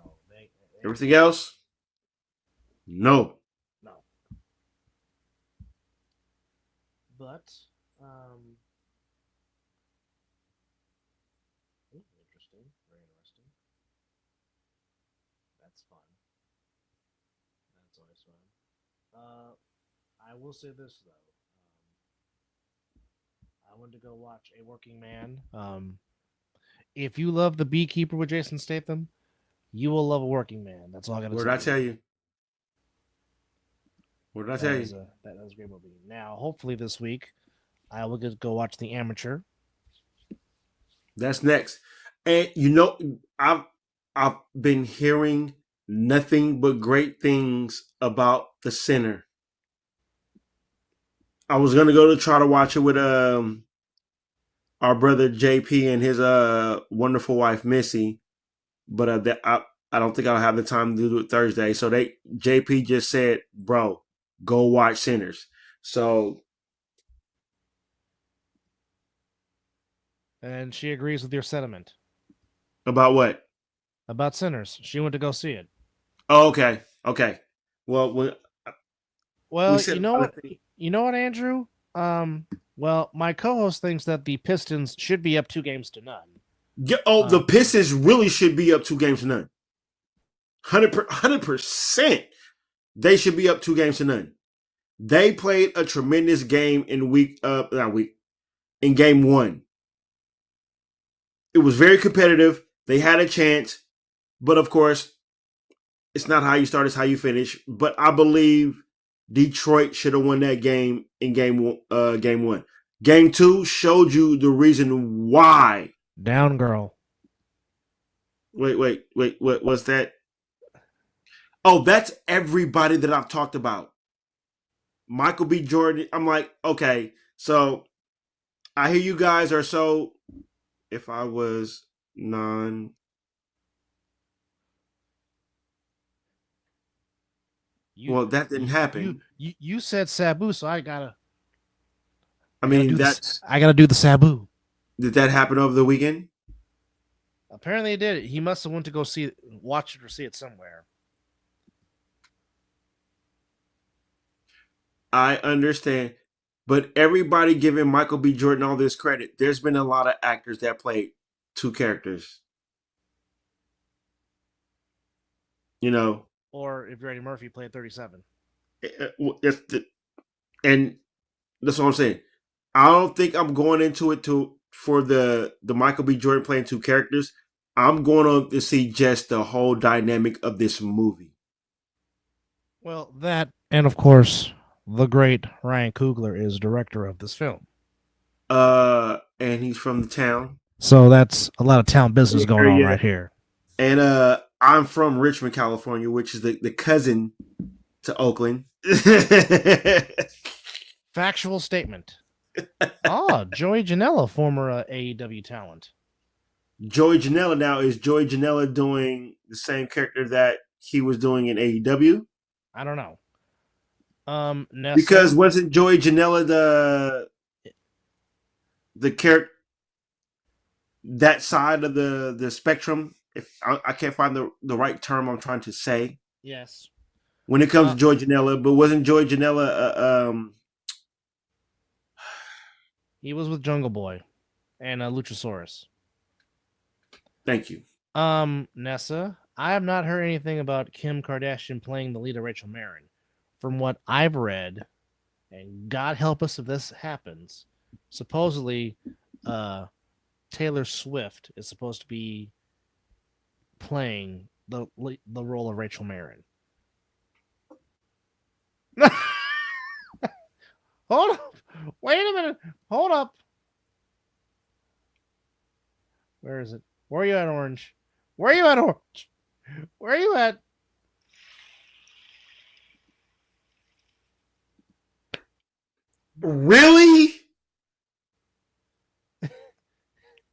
Speaker 3: everything else? No.
Speaker 2: But interesting. Very interesting. That's fun. That's always fun. I will say this though. I went to go watch A Working Man. If you love The Beekeeper with Jason Statham, you will love A Working Man. That's all I got to say.
Speaker 3: What did I tell you? What did I tell you?
Speaker 2: That was a great movie. Now, hopefully this week, I will get to go watch The Amateur.
Speaker 3: That's next. And you know, I've been hearing nothing but great things about The Sinner. I was gonna go to try to watch it with our brother JP and his wonderful wife Missy, but I don't think I'll have the time to do it Thursday. So JP just said, "Bro, go watch Sinners." So
Speaker 2: And she agrees with your sentiment
Speaker 3: about what?
Speaker 2: about Sinners. She went to go see it.
Speaker 3: Oh, okay, okay. Well, we
Speaker 2: Well,
Speaker 3: said
Speaker 2: you know
Speaker 3: about
Speaker 2: what?
Speaker 3: it.
Speaker 2: You know what, Andrew? Well, my co-host thinks that the Pistons should be up 2-0.
Speaker 3: Yeah, oh, the Pistons really should be up 2-0. 100%. They should be up 2-0. They played a tremendous game in in game one. It was very competitive. They had a chance, but of course, it's not how you start; it's how you finish. But I believe Detroit should have won that game in game one. Game two showed you the reason why.
Speaker 2: Down, girl.
Speaker 3: Wait. What was that? Oh, that's everybody that I've talked about. Michael B. Jordan. I'm like, okay, so I hear you guys are so. If I was non. Well, that didn't happen.
Speaker 2: You said Sabu, so I gotta.
Speaker 3: I mean, that's.
Speaker 2: I gotta do the Sabu.
Speaker 3: Did that happen over the weekend?
Speaker 2: Apparently, it did. He must have went to go watch it or see it somewhere.
Speaker 3: I understand, but everybody giving Michael B. Jordan all this credit. There's been a lot of actors that played two characters. You know,
Speaker 2: Or if Eddie Murphy played 37.
Speaker 3: And that's what I'm saying. I don't think I'm going into it for the Michael B. Jordan playing two characters. I'm going on to see just the whole dynamic of this movie.
Speaker 2: Well, that and of course the great Ryan Coogler is director of this film.
Speaker 3: And he's from the town.
Speaker 2: So that's a lot of town business going on right here.
Speaker 3: And I'm from Richmond, California, which is the cousin to Oakland.
Speaker 2: Factual statement. Joey Janela, former AEW talent.
Speaker 3: Joey Janela now, is Joey Janela doing the same character that he was doing in AEW?
Speaker 2: I don't know. Nessa,
Speaker 3: because wasn't Joey Janela the character that side of the spectrum? If I can't find the right term I'm trying to say.
Speaker 2: Yes.
Speaker 3: When it comes to Joey Janela, but wasn't Joey Janela
Speaker 2: he was with Jungle Boy and Luchasaurus.
Speaker 3: Thank you.
Speaker 2: Nessa, I have not heard anything about Kim Kardashian playing the lead of Rachel Marin. From what I've read, and God help us if this happens, supposedly Taylor Swift is supposed to be playing the role of Rachel Marin. Hold up. Wait a minute. Hold up. Where is it? Where are you at, Orange? Where are you at, Orange? Where are you at?
Speaker 3: Really?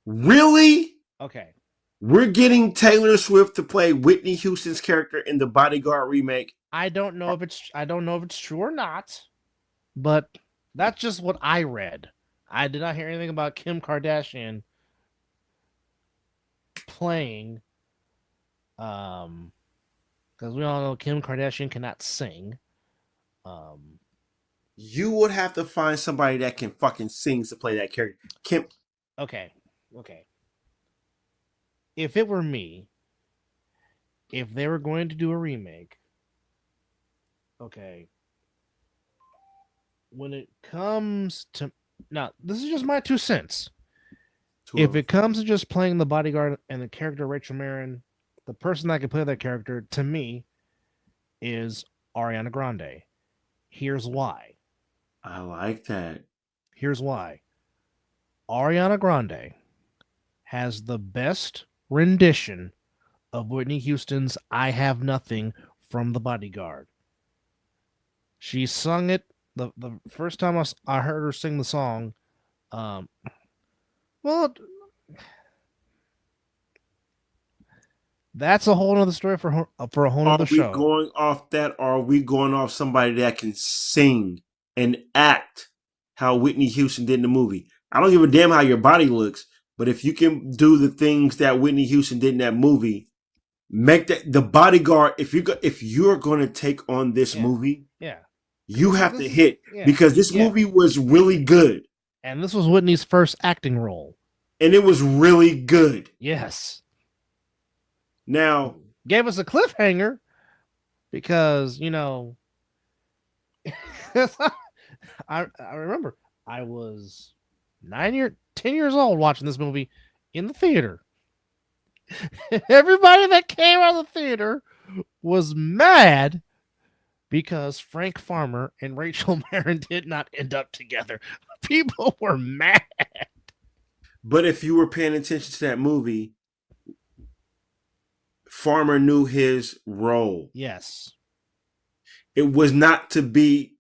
Speaker 3: Really?
Speaker 2: Okay.
Speaker 3: We're getting Taylor Swift to play Whitney Houston's character in the Bodyguard remake.
Speaker 2: I don't know if it's true or not, but that's just what I read. I did not hear anything about Kim Kardashian playing because we all know Kim Kardashian cannot sing.
Speaker 3: You would have to find somebody that can fucking sing to play that character. Kim.
Speaker 2: Okay. If it were me, if they were going to do a remake, okay, when it comes to now, this is just my 2 cents. If it comes to just playing the bodyguard and the character Rachel Marin, the person that can play that character to me is Ariana Grande. Here's why.
Speaker 3: I like that.
Speaker 2: Here's why. Ariana Grande has the best rendition of Whitney Houston's "I Have Nothing" from The Bodyguard. She sung it the first time I heard her sing the song. Um, well, that's a whole other story for a whole
Speaker 3: Are
Speaker 2: other
Speaker 3: we
Speaker 2: show.
Speaker 3: going off that, or are we going off somebody that can sing and act how Whitney Houston did in the movie? I don't give a damn how your body looks, but if you can do the things that Whitney Houston did in that movie, make that The Bodyguard. If you're going to take on this movie,
Speaker 2: Yeah,
Speaker 3: you have to hit,
Speaker 2: yeah,
Speaker 3: because this
Speaker 2: yeah.
Speaker 3: movie was really good,
Speaker 2: And this was Whitney's first acting role.
Speaker 3: and it was really good.
Speaker 2: Yes.
Speaker 3: Now,
Speaker 2: Gave us a cliffhanger because, I remember I was 10 years old watching this movie in the theater. Everybody that came out of the theater was mad because Frank Farmer and Rachel Marin did not end up together. People were mad.
Speaker 3: but if you were paying attention to that movie, Farmer knew his role.
Speaker 2: Yes.
Speaker 3: It was not to be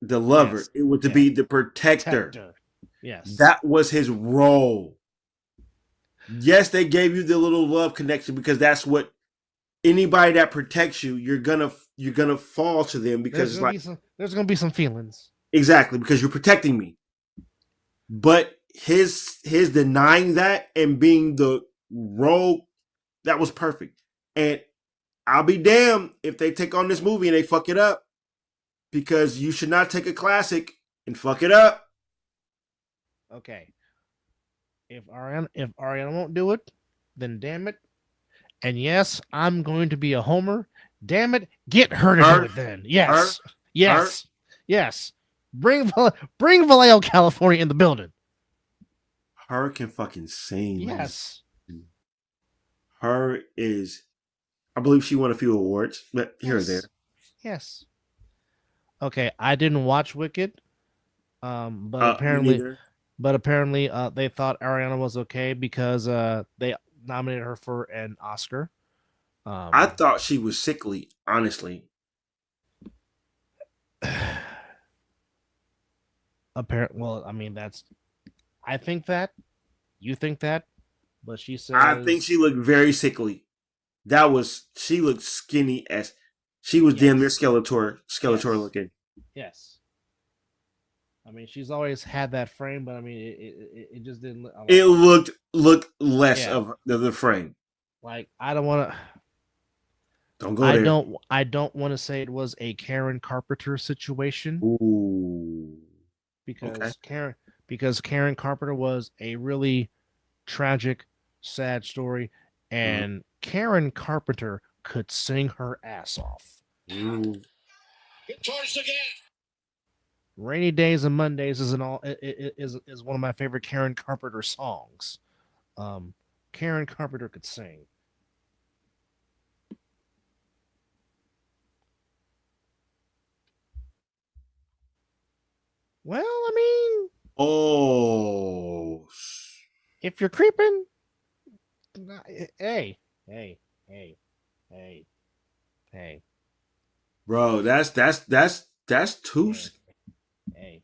Speaker 3: the lover.
Speaker 2: Yes.
Speaker 3: It was to be the protector.
Speaker 2: Yes.
Speaker 3: That was his role. Yes, they gave you the little love connection, because that's what anybody that protects you, you're gonna fall to them, because
Speaker 2: there's gonna be some feelings.
Speaker 3: Exactly, because you're protecting me. But his denying that and being the role, that was perfect. And I'll be damned if they take on this movie and they fuck it up, because you should not take a classic and fuck it up.
Speaker 2: Okay. If Ariana won't do it, then damn it. And yes, I'm going to be a homer. Damn it, get her to do it then. Yes. Yes. Bring Vallejo, California in the building.
Speaker 3: Her can fucking sing.
Speaker 2: Yes.
Speaker 3: Her is, I believe she won a few awards, but here or there.
Speaker 2: Yes. Okay, I didn't watch Wicked. But apparently they thought Ariana was okay because they nominated her for an Oscar.
Speaker 3: I thought she was sickly, honestly.
Speaker 2: Apparently, well, I mean, I think that. You think that? But she says,
Speaker 3: I think she looked very sickly. She looked skinny as, she was damn near Skeletor looking.
Speaker 2: Yes. I mean, she's always had that frame, but I mean, it just didn't.
Speaker 3: It looked less of the frame.
Speaker 2: Like, I don't want to.
Speaker 3: Don't go there.
Speaker 2: I don't want to say it was a Karen Carpenter situation.
Speaker 3: Ooh.
Speaker 2: Because Karen Carpenter was a really tragic, sad story, and Karen Carpenter could sing her ass off.
Speaker 3: Mm.
Speaker 2: Rainy Days and Mondays is one of my favorite Karen Carpenter songs. Karen Carpenter could sing. Well, I mean, if you're creeping, hey,
Speaker 3: bro, that's too.
Speaker 2: Hey.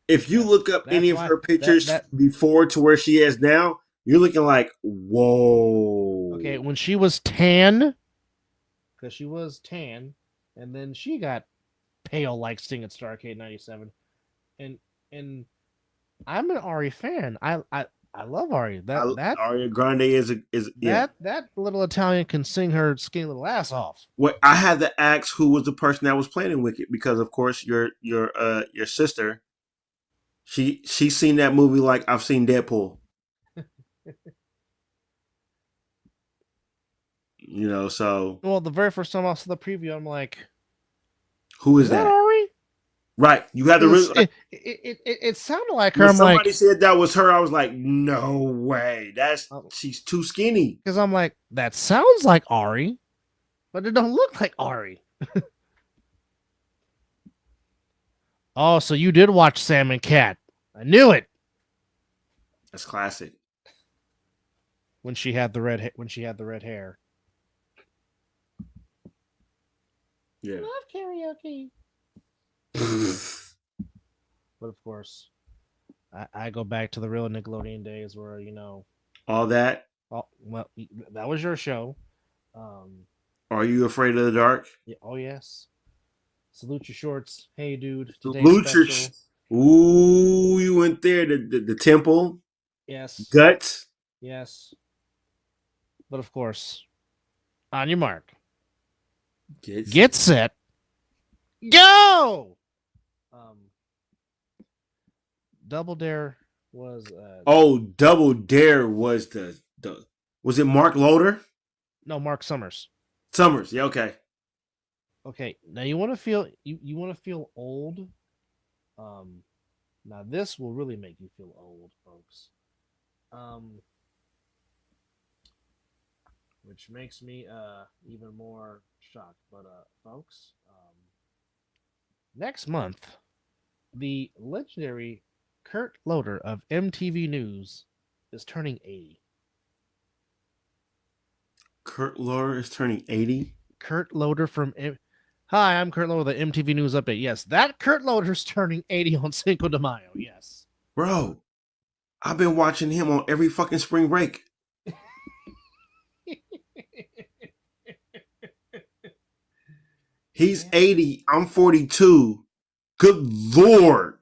Speaker 3: If you look up any of her pictures before to where she is now, you're looking like, whoa.
Speaker 2: Okay, when she was tan, because she was tan, and then she got pale like Sting at Starrcade '97, and I'm an Ari fan. I love Ari.
Speaker 3: Ariana Grande is
Speaker 2: that little Italian can sing her skinny little ass off.
Speaker 3: What I had to ask who was the person that was playing in Wicked, because of course your sister, she's seen that movie like I've seen Deadpool. So.
Speaker 2: Well, the very first time I saw the preview, I'm like,
Speaker 3: who is that?
Speaker 2: Ari?
Speaker 3: Right. You had to.
Speaker 2: It sounded like her.
Speaker 3: When somebody said that was her, I was like, no way. She's too skinny.
Speaker 2: Because I'm like, that sounds like Ari, but it don't look like Ari. Oh, so you did watch Sam and Cat. I knew it.
Speaker 3: That's classic.
Speaker 2: When she had the red hair.
Speaker 3: Yeah.
Speaker 2: Love karaoke. But of course, I go back to the real Nickelodeon days where
Speaker 3: All that.
Speaker 2: well, that was your show.
Speaker 3: Are you afraid of the dark?
Speaker 2: Yeah, oh yes. Salute your shorts. Hey dude, today's
Speaker 3: Luchers.
Speaker 2: special.
Speaker 3: Ooh, you went there. The temple.
Speaker 2: Yes,
Speaker 3: Guts.
Speaker 2: yes. But of course, on your mark, get set, go. Um, Double Dare was
Speaker 3: Oh, Double Dare was the was it Mark Loader?
Speaker 2: no Mark Summers.
Speaker 3: Summers. Yeah, okay.
Speaker 2: Okay, now you want to feel you want to feel old. Um, Now this will really make you feel old, folks. Um, which makes me even more shocked. But folks, next month, the legendary Kurt Loder of MTV News is turning 80.
Speaker 3: Kurt Loder is turning 80.
Speaker 2: Kurt Loder from Hi, I'm Kurt Loder, the MTV News update. Yes, that Kurt Loder's turning 80 on Cinco de Mayo. Yes.
Speaker 3: Bro, I've been watching him on every fucking spring break. He's 80. I'm 42. Good Lord.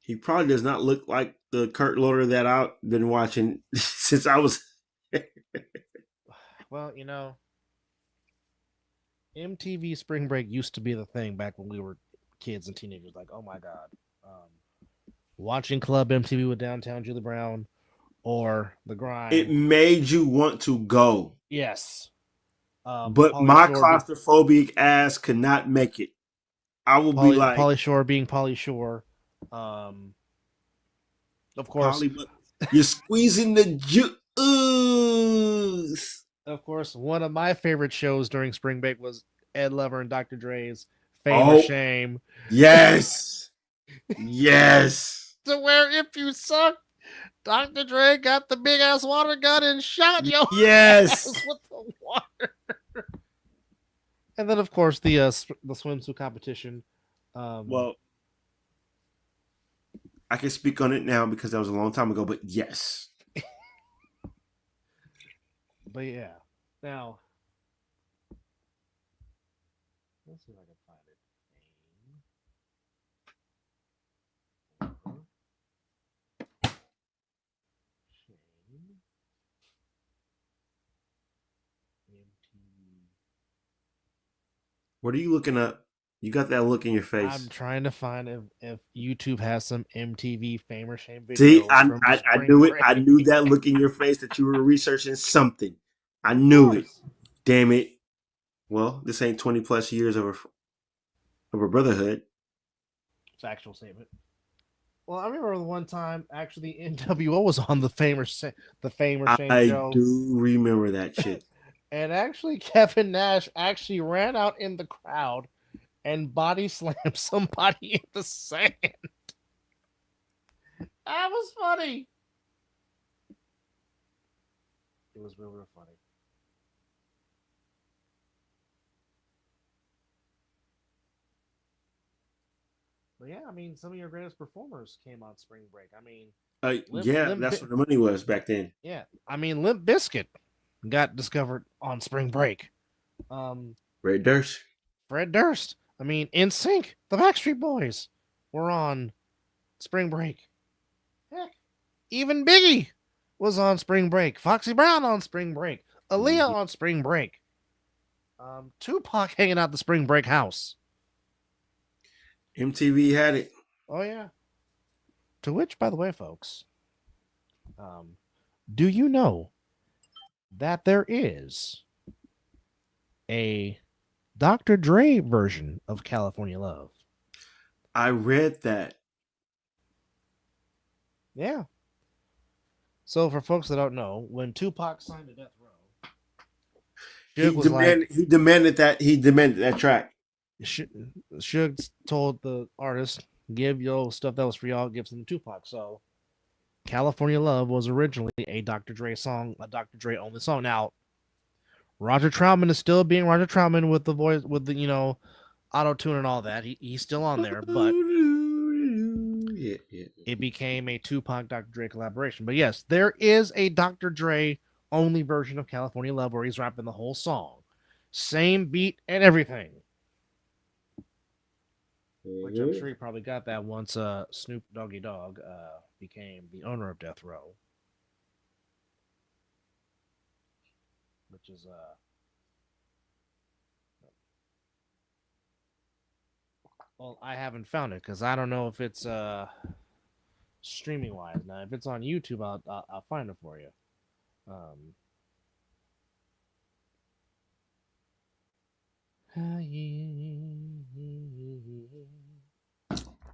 Speaker 3: He probably does not look like the Kurt Loder that I've been watching since I was.
Speaker 2: Well, MTV Spring Break used to be the thing back when we were kids and teenagers. Like, oh my god, watching Club MTV with Downtown Julie Brown or The Grind.
Speaker 3: It made you want to go.
Speaker 2: Yes,
Speaker 3: but
Speaker 2: Pauly
Speaker 3: my
Speaker 2: Shore
Speaker 3: claustrophobic ass could not make it. I will be like
Speaker 2: Pauly Shore being Pauly Shore. Of course,
Speaker 3: you're squeezing the juice.
Speaker 2: Of course, one of my favorite shows during Spring Break was Ed Lover and Dr. Dre's Fame or Shame.
Speaker 3: Yes. Yes.
Speaker 2: To where if you suck, Dr. Dre got the big ass water gun and shot your ass with the water. And then, of course, the swimsuit competition.
Speaker 3: Well, I can speak on it now because that was a long time ago, but yes.
Speaker 2: But yeah, now let's see if I can find it.
Speaker 3: What are you looking up? You got that look in your face.
Speaker 2: I'm trying to find if YouTube has some MTV Fame or Shame videos.
Speaker 3: See, I knew it. I knew that look in your face that you were researching something. I knew it. Damn it. Well, this ain't 20 plus years of a brotherhood.
Speaker 2: Factual statement. Well, I remember the one time actually NWO was on the Fame or Shame show.
Speaker 3: I do remember that shit.
Speaker 2: And actually, Kevin Nash actually ran out in the crowd and body slammed somebody in the sand. That was funny. It was real funny. But yeah, I mean, some of your greatest performers came on Spring Break. I mean,
Speaker 3: that's what the money was back then.
Speaker 2: Yeah, I mean, Limp Bizkit got discovered on Spring Break.
Speaker 3: Fred Durst.
Speaker 2: I mean, NSYNC, the Backstreet Boys were on Spring Break. Heck, even Biggie was on Spring Break. Foxy Brown on Spring Break. Aaliyah on Spring Break. Tupac hanging out the Spring Break house.
Speaker 3: MTV had it.
Speaker 2: Oh yeah. To which, by the way, folks, do you know that there is a Dr. Dre version of California Love?
Speaker 3: I read that.
Speaker 2: Yeah. So for folks that don't know, when Tupac signed to Death Row,
Speaker 3: he demanded that track.
Speaker 2: Suge told the artist, give your stuff that was for y'all, give some to Tupac. So California Love was originally a Dr. Dre song, a Dr. Dre only song. Now, Roger Troutman is still being Roger Troutman with the voice, with the auto tune and all that. He's still on there, but
Speaker 3: yeah.
Speaker 2: it became a Tupac Dr. Dre collaboration. But yes, there is a Dr. Dre only version of California Love where he's rapping the whole song, same beat and everything. Which I'm sure he probably got that once Snoop Doggy Dogg became the owner of Death Row. Which is well, I haven't found it because I don't know if it's streaming wise. Now, if it's on YouTube, I'll find it for you.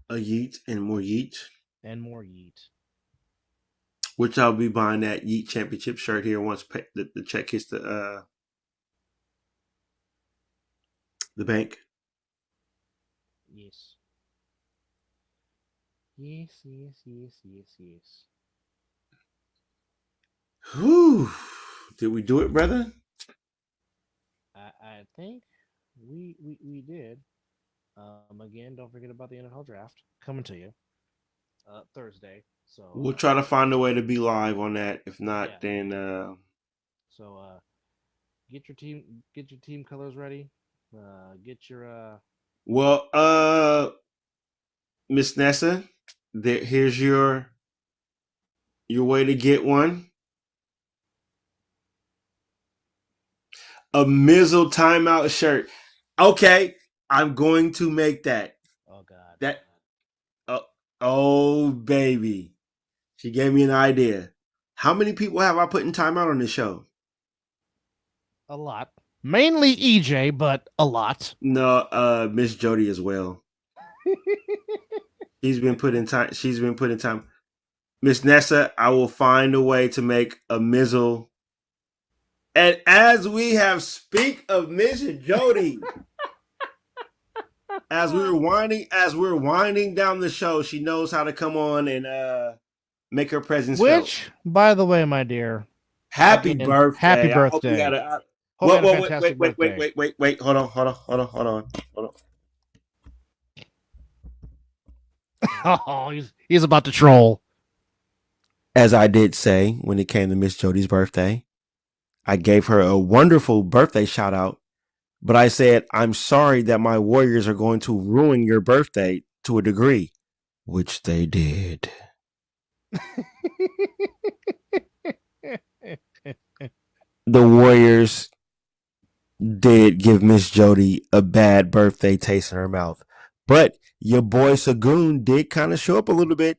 Speaker 3: A yeet and more yeet.
Speaker 2: And more yeet.
Speaker 3: Which I'll be buying that Yeet Championship shirt here once the check hits the bank.
Speaker 2: Yes. Yes.
Speaker 3: Whew. Did we do it, brother?
Speaker 2: I think we did. Again, don't forget about the NFL draft coming to you Thursday. So
Speaker 3: We'll try to find a way to be live on that. If not,
Speaker 2: yeah.
Speaker 3: then
Speaker 2: So get your team colors ready. Get your
Speaker 3: Miss Nessa, here's your way to get one. A Mizzle timeout shirt. Okay, I'm going to make that.
Speaker 2: Oh God.
Speaker 3: That oh baby. She gave me an idea. How many people have I put in timeout on this show?
Speaker 2: A lot. Mainly EJ, but a lot.
Speaker 3: No, Miss Jody as well. She's been put in time. Miss Nessa, I will find a way to make a Mizzle. And as we have speak of Miss Jody, as we're winding down the show, she knows how to come on and make her presence felt.
Speaker 2: Which, by the way, my dear,
Speaker 3: happy
Speaker 2: again,
Speaker 3: birthday!
Speaker 2: happy
Speaker 3: I hope you
Speaker 2: birthday.
Speaker 3: had a
Speaker 2: Hope you had a fantastic birthday.
Speaker 3: Wait! Hold on.
Speaker 2: Oh, he's about to troll.
Speaker 3: As I did say when it came to Miss Jody's birthday, I gave her a wonderful birthday shout out, but I said, I'm sorry that my Warriors are going to ruin your birthday to a degree, which they did. The Warriors did give Miss Jody a bad birthday taste in her mouth, but your boy Sagoon did kind of show up a little bit.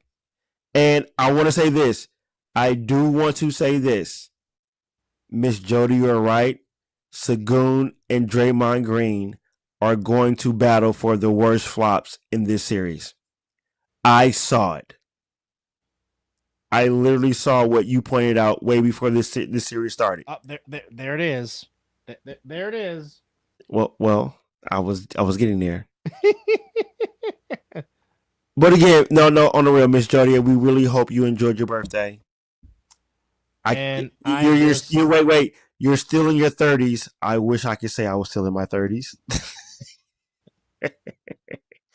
Speaker 3: And I want to say this. I do want to say this. Miss Jody, you're right. Sagoon and Draymond Green are going to battle for the worst flops in this series. I saw it. I literally saw what you pointed out way before this series started.
Speaker 2: There it is. There it is.
Speaker 3: Well, I was getting there. But again, no, on the real, Miss Jody, we really hope you enjoyed your birthday. Wait, you're still in your 30s. I wish I could say I was still in my 30s.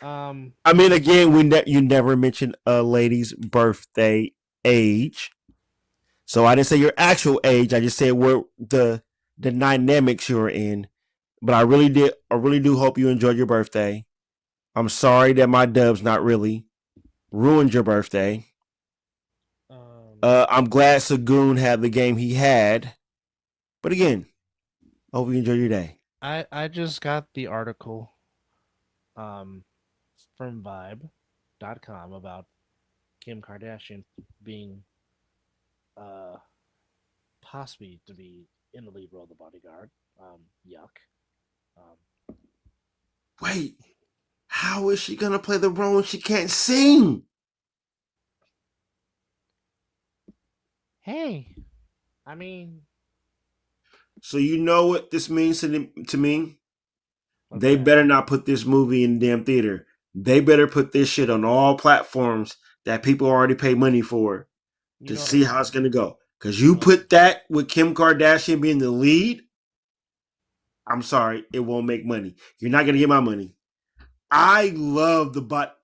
Speaker 3: I mean, again, you never mentioned a lady's birthday age, so I didn't say your actual age. I just said where the dynamics you were in. But I really do hope you enjoyed your birthday. I'm sorry that my dubs not really ruined your birthday. I'm glad Sagoon had the game he had. But again, hope you enjoy your day.
Speaker 2: I just got the article from Vibe.com about Kim Kardashian being possibly to be in the lead role of The Bodyguard. Yuck.
Speaker 3: Wait, how is she gonna play the role when she can't sing?
Speaker 2: Hey, I mean,
Speaker 3: so you know what this means to me? They
Speaker 2: that?
Speaker 3: better not put this movie in the damn theater. They better put this shit on all platforms that people already pay money for to see how it's gonna go. Because you put that with Kim Kardashian being the lead, I'm sorry, it won't make money. You're not gonna get my money. I love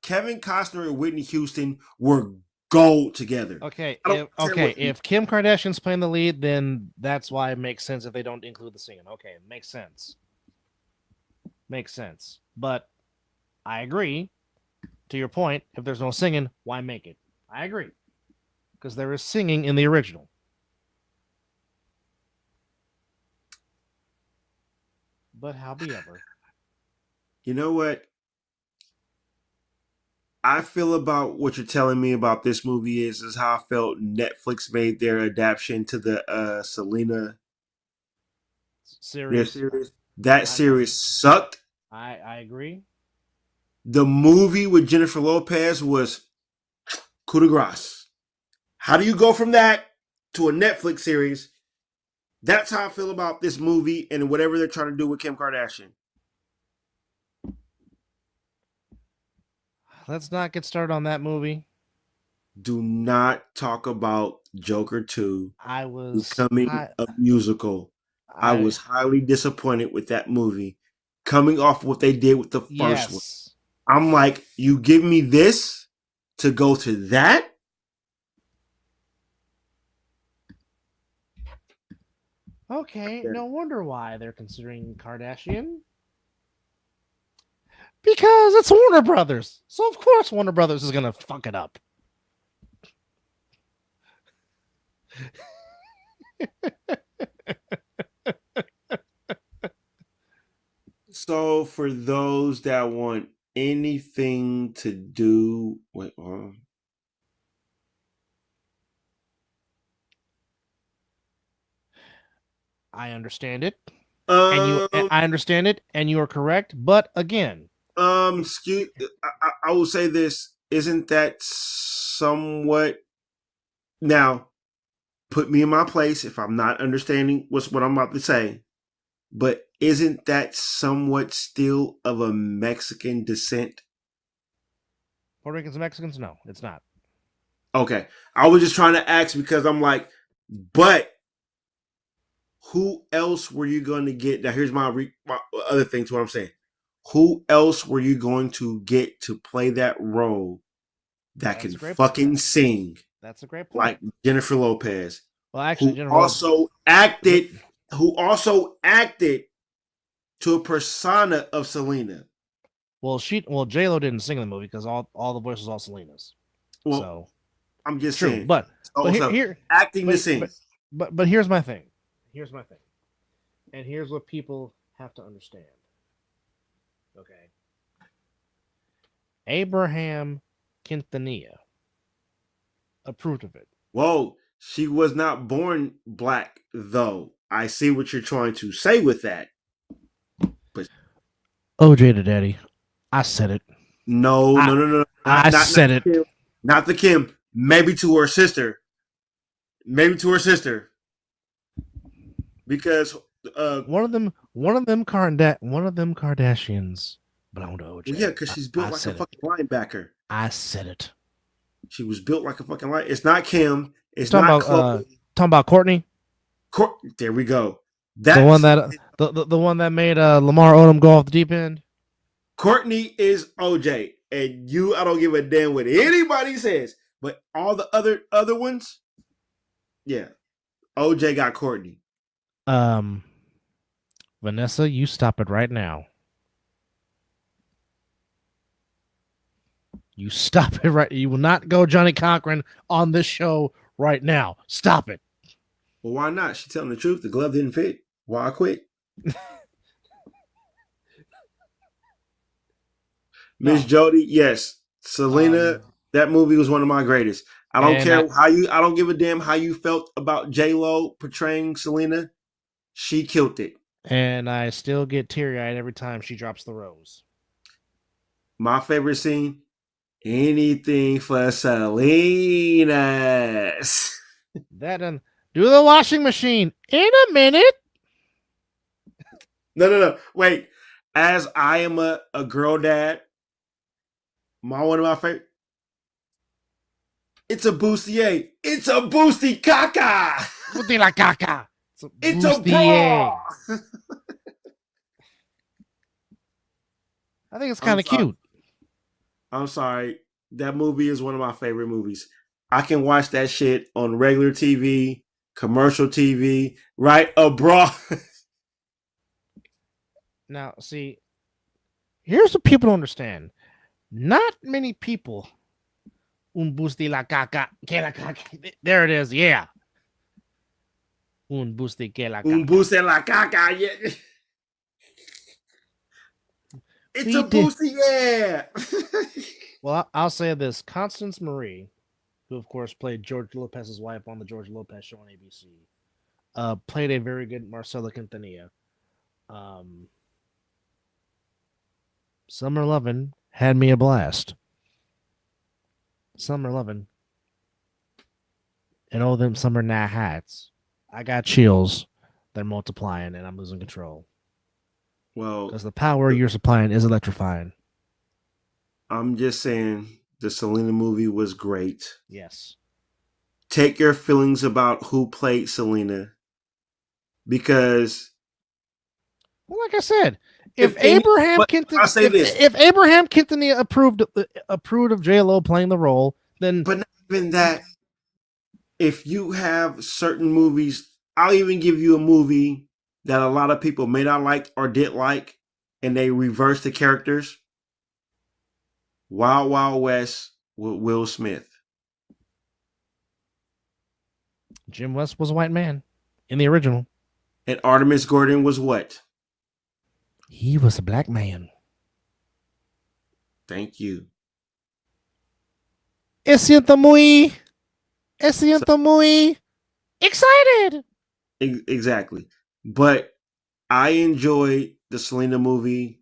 Speaker 3: Kevin Costner and Whitney Houston were gold together.
Speaker 2: Okay,
Speaker 3: I don't care what
Speaker 2: if Kim Kardashian's playing the lead, then that's why it makes sense if they don't include the singing. Okay, it makes sense. Makes sense. But I agree. To your point, if there's no singing, why make it? I agree. Because there is singing in the original. But howbeiver.
Speaker 3: You know what I feel about what you're telling me about this movie is how I felt Netflix made their adaptation to the Selena
Speaker 2: Series.
Speaker 3: series. That series sucked.
Speaker 2: I agree.
Speaker 3: The movie with Jennifer Lopez was coup de grace. How do you go from that to a Netflix series? That's how I feel about this movie and whatever they're trying to do with Kim Kardashian.
Speaker 2: Let's not get started on that movie.
Speaker 3: Do not talk about Joker 2
Speaker 2: I was
Speaker 3: becoming a musical. I was highly disappointed with that movie coming off what they did with the first one. I'm like, you give me this to go to that?
Speaker 2: Okay, no wonder why they're considering Kardashian. Because it's Warner Brothers. So of course Warner Brothers is going to fuck it up.
Speaker 3: So for those that want anything to do with
Speaker 2: I understand it. I understand it, and you are correct. But again,
Speaker 3: I will say this: isn't that somewhat? Now, put me in my place if I'm not understanding what I'm about to say. But isn't that somewhat still of a Mexican descent?
Speaker 2: Puerto Ricans and Mexicans? No, it's not.
Speaker 3: Okay, I was just trying to ask because I'm like, but who else were you going to get? Now, here's my other thing to what I'm saying. Who else were you going to get to play that role that can fucking sing?
Speaker 2: That's a great point.
Speaker 3: Like Jennifer Lopez.
Speaker 2: Well, actually,
Speaker 3: who also acted to a persona of Selena.
Speaker 2: Well, J-Lo didn't sing in the movie because all the voice was all Selena's. Well, so
Speaker 3: I'm just saying.
Speaker 2: But here
Speaker 3: acting to sing.
Speaker 2: But here's my thing. And here's what people have to understand. Okay. Abraham Quintanilla approved of it.
Speaker 3: Whoa, she was not born black, though. I see what you're trying to say with that. But
Speaker 2: OJ to Daddy, I said it.
Speaker 3: No.
Speaker 2: I said it.
Speaker 3: Kim. Not the Kim. Maybe to her sister. Because
Speaker 2: one of them Kardashians belonged to OJ.
Speaker 3: Well, yeah, because she's built like a fucking linebacker.
Speaker 2: I said it.
Speaker 3: She was built like a fucking linebacker. It's not Kim. It's not
Speaker 2: Chloe. Talking about Courtney.
Speaker 3: There we go. That's
Speaker 2: the one that made Lamar Odom go off the deep end.
Speaker 3: Courtney is OJ, and I don't give a damn what anybody says. But all the other ones, yeah, OJ got Courtney.
Speaker 2: Vanessa, you stop it right now. You stop it right. You will not go Johnny Cochran on this show right now. Stop it.
Speaker 3: Well, why not? She's telling the truth. The glove didn't fit. Why I quit? Miss Jody, yes. Selena, that movie was one of my greatest. I don't care I don't give a damn how you felt about J-Lo portraying Selena. She killed it.
Speaker 2: And I still get teary-eyed every time she drops the rose.
Speaker 3: My favorite scene, anything for Selena.
Speaker 2: That and do the washing machine in a minute.
Speaker 3: No. Wait. As I am a girl dad, one of my favorite. It's a bustier. It's a boosty caca.
Speaker 2: Busti la caca.
Speaker 3: It's a bra.
Speaker 2: I think it's
Speaker 3: I'm
Speaker 2: kind of
Speaker 3: sorry.
Speaker 2: cute.
Speaker 3: I'm sorry. That movie is one of my favorite movies. I can watch that shit on regular TV, commercial TV, right abroad.
Speaker 2: Now, see, here's what people don't understand. Not many people. Un busti la caca, que la caca. There it is. Yeah. Un busti que la
Speaker 3: Un
Speaker 2: caca.
Speaker 3: boost en la caca. Yeah. It's
Speaker 2: We
Speaker 3: a
Speaker 2: did.
Speaker 3: boosty, yeah.
Speaker 2: Well, I'll say this: Constance Marie, who of course played George Lopez's wife on the George Lopez show on ABC, played a very good Marcela Quintanilla. Um, Summer Lovin' had me a blast. Summer Lovin'. And all them summer night hats. I got chills. They're multiplying, and I'm losing control.
Speaker 3: Well,
Speaker 2: Because the power you're supplying is electrifying.
Speaker 3: I'm just saying the Selena movie was great.
Speaker 2: Yes.
Speaker 3: Take your feelings about who played Selena, because
Speaker 2: Well, like I said,
Speaker 3: I'll say this,
Speaker 2: if Abraham Quintanilla approved of J Lo playing the role, then
Speaker 3: but not even that. If you have certain movies, I'll even give you a movie that a lot of people may not like or did like, and they reverse the characters. Wild Wild West with Will Smith.
Speaker 2: Jim West was a white man in the original.
Speaker 3: And Artemis Gordon was what?
Speaker 2: He was a black man.
Speaker 3: Thank you.
Speaker 2: Siento muy excited.
Speaker 3: Exactly. But I enjoyed the Selena movie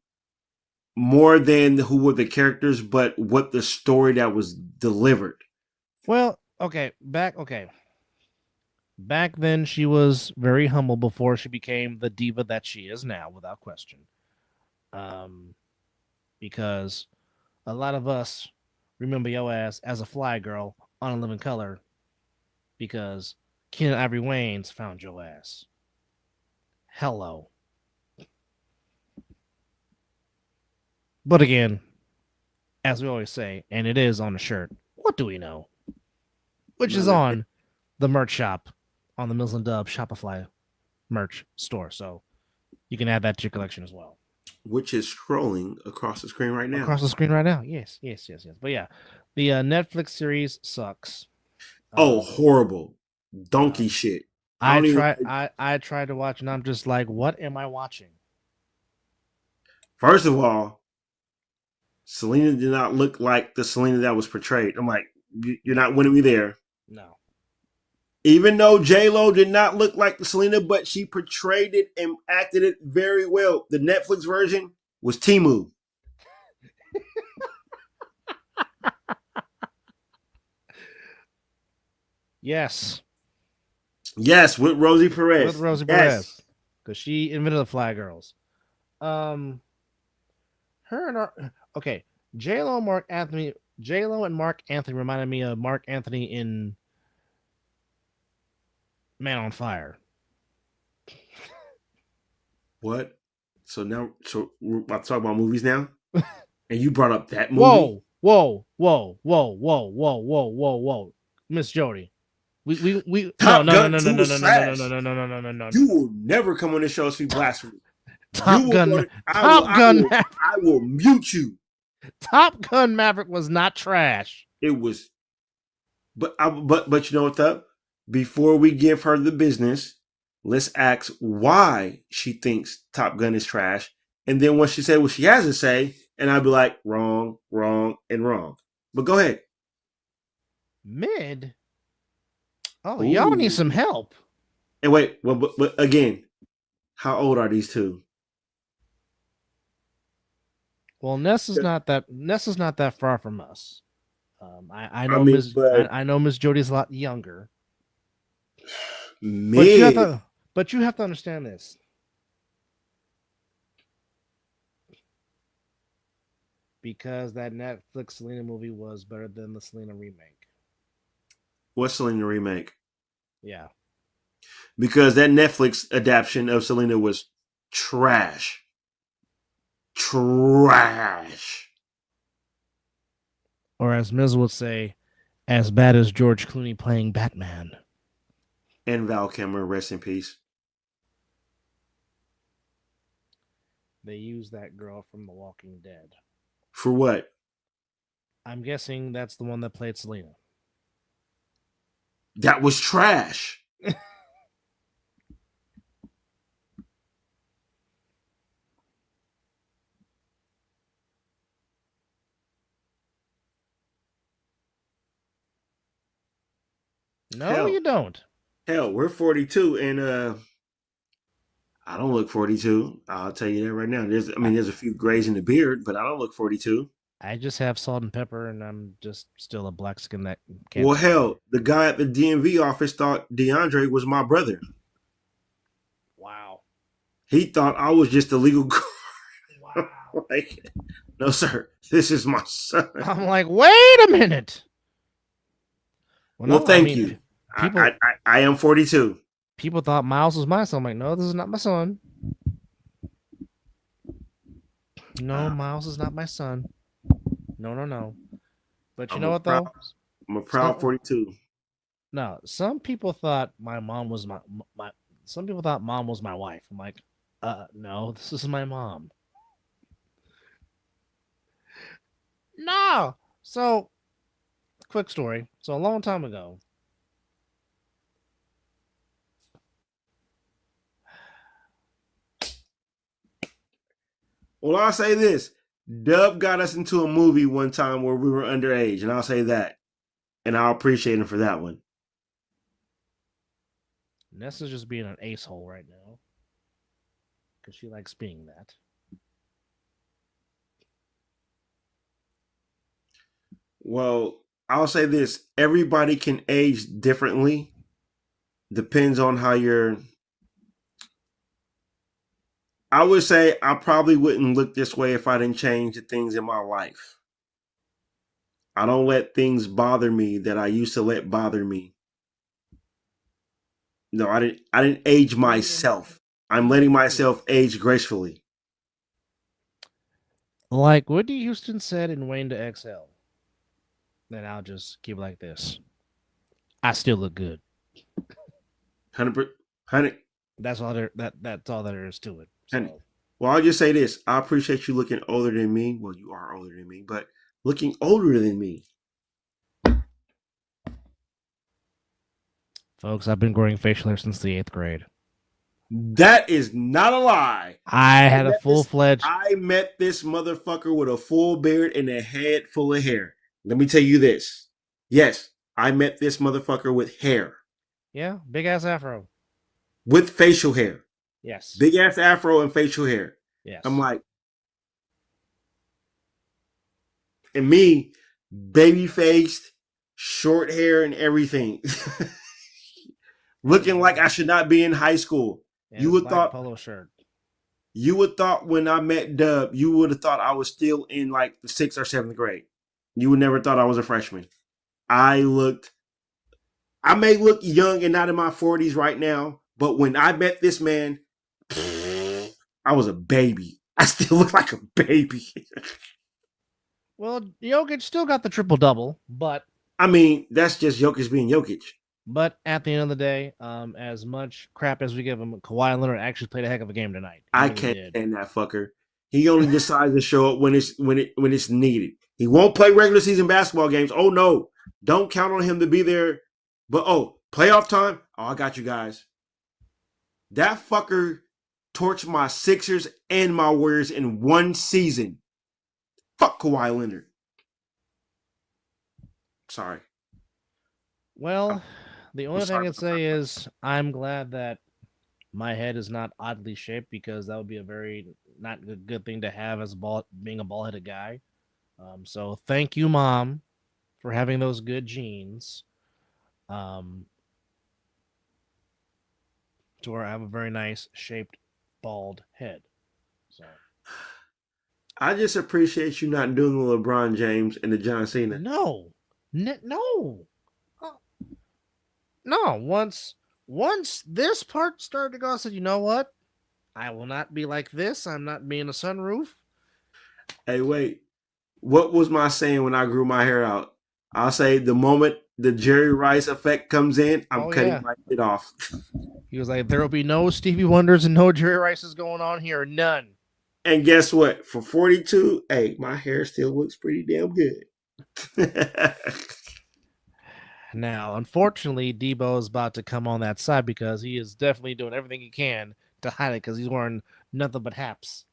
Speaker 3: more than who were the characters, but what the story that was delivered.
Speaker 2: Well, okay. Back then, she was very humble before she became the diva that she is now, without question. Because a lot of us remember your ass as a fly girl on A Living Color because Keenen Ivory Wayans found your ass. Hello. But again, as we always say, and it is on the shirt, what do we know? Which is on the merch shop on the Mizzle and Dub Shopify merch store. So you can add that to your collection as well.
Speaker 3: Which is scrolling across the screen right now.
Speaker 2: Across the screen right now. Yes. But yeah, the Netflix series sucks.
Speaker 3: Horrible. Donkey shit.
Speaker 2: I tried to watch and I'm just like, what am I watching?
Speaker 3: First of all, Selena did not look like the Selena that was portrayed. I'm like, you're not winning me there.
Speaker 2: No.
Speaker 3: Even though J-Lo did not look like the Selena, but she portrayed it and acted it very well. The Netflix version was Timu.
Speaker 2: Yes.
Speaker 3: Yes, with Rosie Perez.
Speaker 2: Perez. Because she invented the Fly Girls. Her and okay. J-Lo and Mark Anthony reminded me of Mark Anthony in Man on Fire.
Speaker 3: What? So we're about to talk about movies now? And you brought up that movie?
Speaker 2: Whoa. Miss Jody. We no.
Speaker 3: You will never come on this show and speak blasphemy.
Speaker 2: Top Gun.
Speaker 3: I will mute you.
Speaker 2: Top Gun Maverick was not trash.
Speaker 3: It was, but you know what though? Before we give her the business, let's ask why she thinks Top Gun is trash, and then once she said what she has to say, and I'd be like, wrong, and wrong. But go ahead.
Speaker 2: Mid. Oh, y'all need some help.
Speaker 3: And wait, well, but again, how old are these two?
Speaker 2: Well, Ness is not that far from us. I know Miss Jody's a lot younger. But you have to understand this. Because that Netflix Selena movie was better than the Selena remake.
Speaker 3: What Selena remake?
Speaker 2: Yeah.
Speaker 3: Because that Netflix adaptation of Selena was trash. trash.
Speaker 2: Or as Mizzle would say, as bad as George Clooney playing Batman.
Speaker 3: And Val Kilmer, rest in peace.
Speaker 2: They used that girl from The Walking Dead.
Speaker 3: For what?
Speaker 2: I'm guessing that's the one that played Selena.
Speaker 3: That was trash.
Speaker 2: No,
Speaker 3: Hell.
Speaker 2: you don't.
Speaker 3: Hell, we're 42, and I don't look 42. I'll tell you that right now. There's a few grays in the beard, but I don't look 42.
Speaker 2: I just have salt and pepper, and I'm just still a black skin that can't.
Speaker 3: Well, hell, the guy at the DMV office thought DeAndre was my brother.
Speaker 2: Wow.
Speaker 3: He thought I was just a legal guard.
Speaker 2: Wow.
Speaker 3: Like, no, sir, this is my son.
Speaker 2: I'm like, wait a minute.
Speaker 3: Well, thank you.
Speaker 2: People,
Speaker 3: I am 42.
Speaker 2: People thought Miles was my son. I'm like, no, this is not my son. No, Miles is not my son. No. But you know what, though?
Speaker 3: I'm a proud 42.
Speaker 2: No, some people thought my mom was my. Some people thought mom was my wife. I'm like, no, this is my mom. No. So, quick story. So a long time ago.
Speaker 3: Well, I'll say this. Dub got us into a movie one time where we were underage, and I'll say that. And I'll appreciate him for that one.
Speaker 2: Nessa's just being an ace-hole right now. Because she likes being that.
Speaker 3: Well, I'll say this. Everybody can age differently. Depends on how you're... I would say I probably wouldn't look this way if I didn't change the things in my life. I don't let things bother me that I used to let bother me. No, I didn't age myself. I'm letting myself age gracefully.
Speaker 2: Like Whitney Houston said in Wayne to Exhale. Then I'll just keep it like this. I still look good.
Speaker 3: 100.
Speaker 2: That's all there. That's all there is to it. So.
Speaker 3: Well, I'll just say this. I appreciate you looking older than me. Well, you are older than me, but looking older than me.
Speaker 2: Folks, I've been growing facial hair since the 8th grade.
Speaker 3: That is not a lie.
Speaker 2: I had a full-fledged...
Speaker 3: I met this motherfucker with a full beard and a head full of hair. Let me tell you this. Yes, I met this motherfucker with hair.
Speaker 2: Yeah, big-ass afro.
Speaker 3: With facial hair.
Speaker 2: Yes.
Speaker 3: Big-ass afro and facial hair.
Speaker 2: Yes.
Speaker 3: I'm like... And me, baby-faced, short hair and everything. Looking like I should not be in high school.
Speaker 2: And
Speaker 3: you would thought
Speaker 2: polo shirt.
Speaker 3: You would thought when I met Dub, you would have thought I was still in like the 6th or 7th grade. You would never thought I was a freshman. I may look young and not in my 40s right now, but when I met this man, I was a baby. I still look like a baby.
Speaker 2: Well, Jokic still got the triple-double, but...
Speaker 3: I mean, that's just Jokic being Jokic.
Speaker 2: But at the end of the day, as much crap as we give him, Kawhi Leonard actually played a heck of a game tonight.
Speaker 3: I can't stand that fucker. He only decides to show up when it's needed. He won't play regular season basketball games. Oh no, don't count on him to be there. But playoff time. Oh, I got you guys. That fucker torched my Sixers and my Warriors in one season. Fuck Kawhi Leonard. Sorry.
Speaker 2: Well, the only thing I can say is I'm glad that my head is not oddly shaped, because that would be a very not good thing to have as being a ball-headed guy. So thank you, Mom, for having those good genes. To where I have a very nice shaped bald head. So
Speaker 3: I just appreciate you not doing the LeBron James and the John Cena.
Speaker 2: No. No, once this part started to go, I said, you know what? I will not be like this. I'm not being a sunroof.
Speaker 3: Hey, wait. What was my saying when I grew my hair out? I'll say the moment the Jerry Rice effect comes in, I'm
Speaker 2: Oh,
Speaker 3: cutting
Speaker 2: yeah.
Speaker 3: my shit off.
Speaker 2: He was like, there will be no Stevie Wonders and no Jerry Rices going on here. None.
Speaker 3: And guess what? For 42, hey, my hair still looks pretty damn good.
Speaker 2: Now, unfortunately, Debo is about to come on that side because he is definitely doing everything he can to hide it because he's wearing nothing but haps.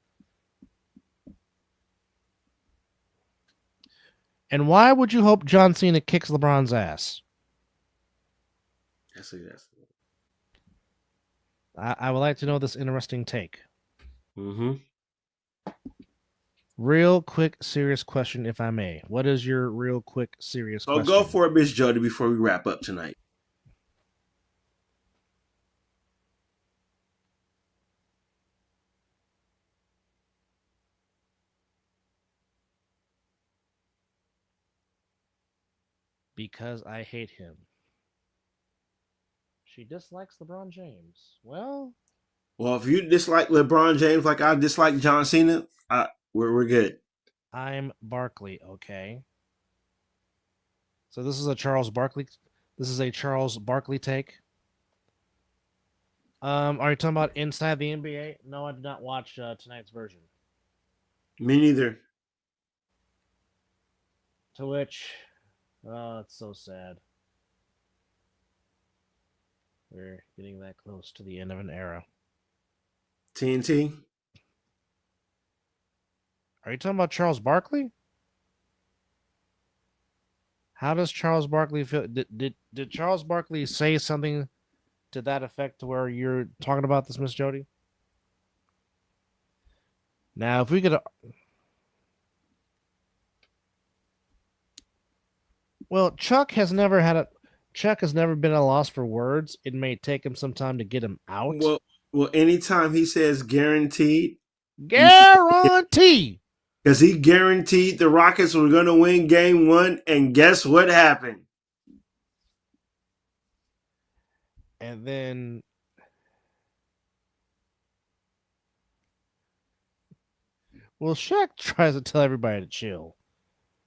Speaker 2: And why would you hope John Cena kicks LeBron's ass?
Speaker 3: Yes, yes.
Speaker 2: I would like to know this interesting take.
Speaker 3: Mm-hmm.
Speaker 2: Real quick, serious question, if I may. What is your real quick, serious
Speaker 3: So
Speaker 2: question?
Speaker 3: go for it, Miss Jody, before we wrap up tonight.
Speaker 2: Because I hate him. She dislikes LeBron James. Well,
Speaker 3: If you dislike LeBron James like I dislike John Cena, we're good.
Speaker 2: I'm Barkley, okay? So this is a Charles Barkley. This is a Charles Barkley take. Are you talking about inside the NBA? No, I did not watch tonight's version.
Speaker 3: Me neither.
Speaker 2: To which, oh, it's so sad. We're getting that close to the end of an era.
Speaker 3: TNT.
Speaker 2: Are you talking about Charles Barkley? How does Charles Barkley feel? Did Charles Barkley say something to that effect to where you're talking about this, Miss Jody? Now, if we could, well, Chuck has never been at a loss for words. It may take him some time to get him out.
Speaker 3: Well, anytime he says guaranteed,
Speaker 2: Guarantee.
Speaker 3: because he guaranteed the Rockets were going to win Game 1, and guess what happened?
Speaker 2: And then, well, Shaq tries to tell everybody to chill,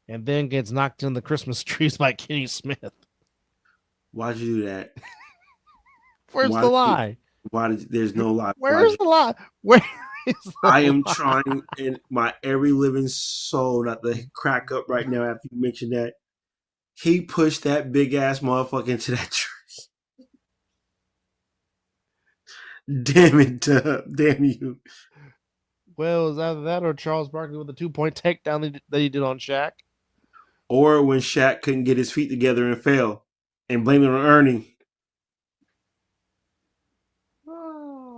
Speaker 2: and then gets knocked in the Christmas trees by Kenny Smith.
Speaker 3: Why'd you do that?
Speaker 2: Where's the lie?
Speaker 3: There's no lie?
Speaker 2: Where's the lie? Where is the
Speaker 3: I am
Speaker 2: lie?
Speaker 3: trying in my every living soul not to crack up right now after you mentioned that. He pushed that big ass motherfucker into that tree. Damn it, Dub. Damn you.
Speaker 2: Well, it was either that or Charles Barkley with the 2-point takedown that he did on Shaq.
Speaker 3: Or when Shaq couldn't get his feet together and fell and blamed it on Ernie.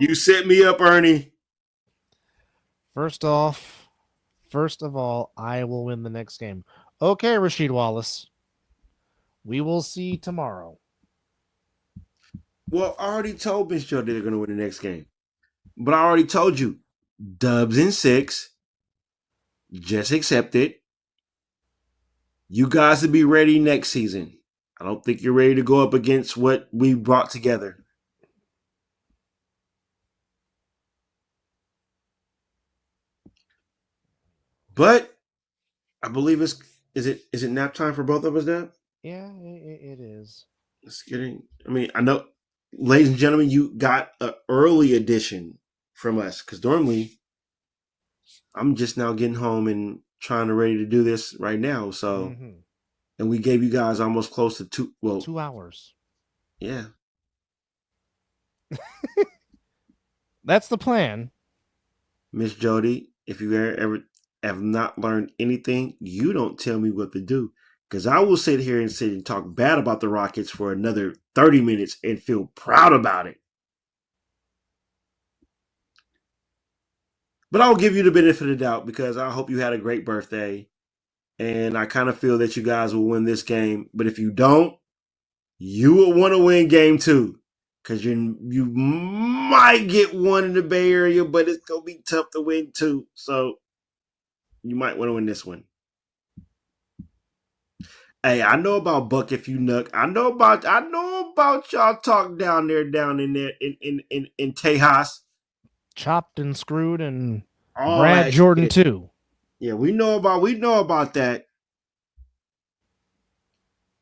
Speaker 3: You set me up, Ernie.
Speaker 2: First of all, I will win the next game. Okay, Rasheed Wallace. We will see tomorrow.
Speaker 3: Well, I already told Miss Jody they're going to win the next game. But I already told you, Dubs in 6. Just accept it. You guys will be ready next season. I don't think you're ready to go up against what we brought together. But I believe is it nap time for both of us now?
Speaker 2: Yeah, it is.
Speaker 3: Let's get in. I mean, I know, ladies and gentlemen, you got an early edition from us because normally I'm just now getting home and trying to ready to do this right now. So, and we gave you guys almost close to 2
Speaker 2: hours.
Speaker 3: Yeah.
Speaker 2: That's the plan.
Speaker 3: Miss Jody, if you ever have not learned anything, you don't tell me what to do. Because I will sit here and sit and talk bad about the Rockets for another 30 minutes and feel proud about it. But I'll give you the benefit of the doubt because I hope you had a great birthday. And I kind of feel that you guys will win this game. But if you don't, you will want to win game 2. Because you might get one in the Bay Area, but it's going to be tough to win 2. So you might want to win this one. Hey, I know about Buck if you nuck. I know about y'all talk down in Tejas.
Speaker 2: Chopped and screwed and
Speaker 3: All
Speaker 2: Brad Jordan shit. Too.
Speaker 3: Yeah, we know about that.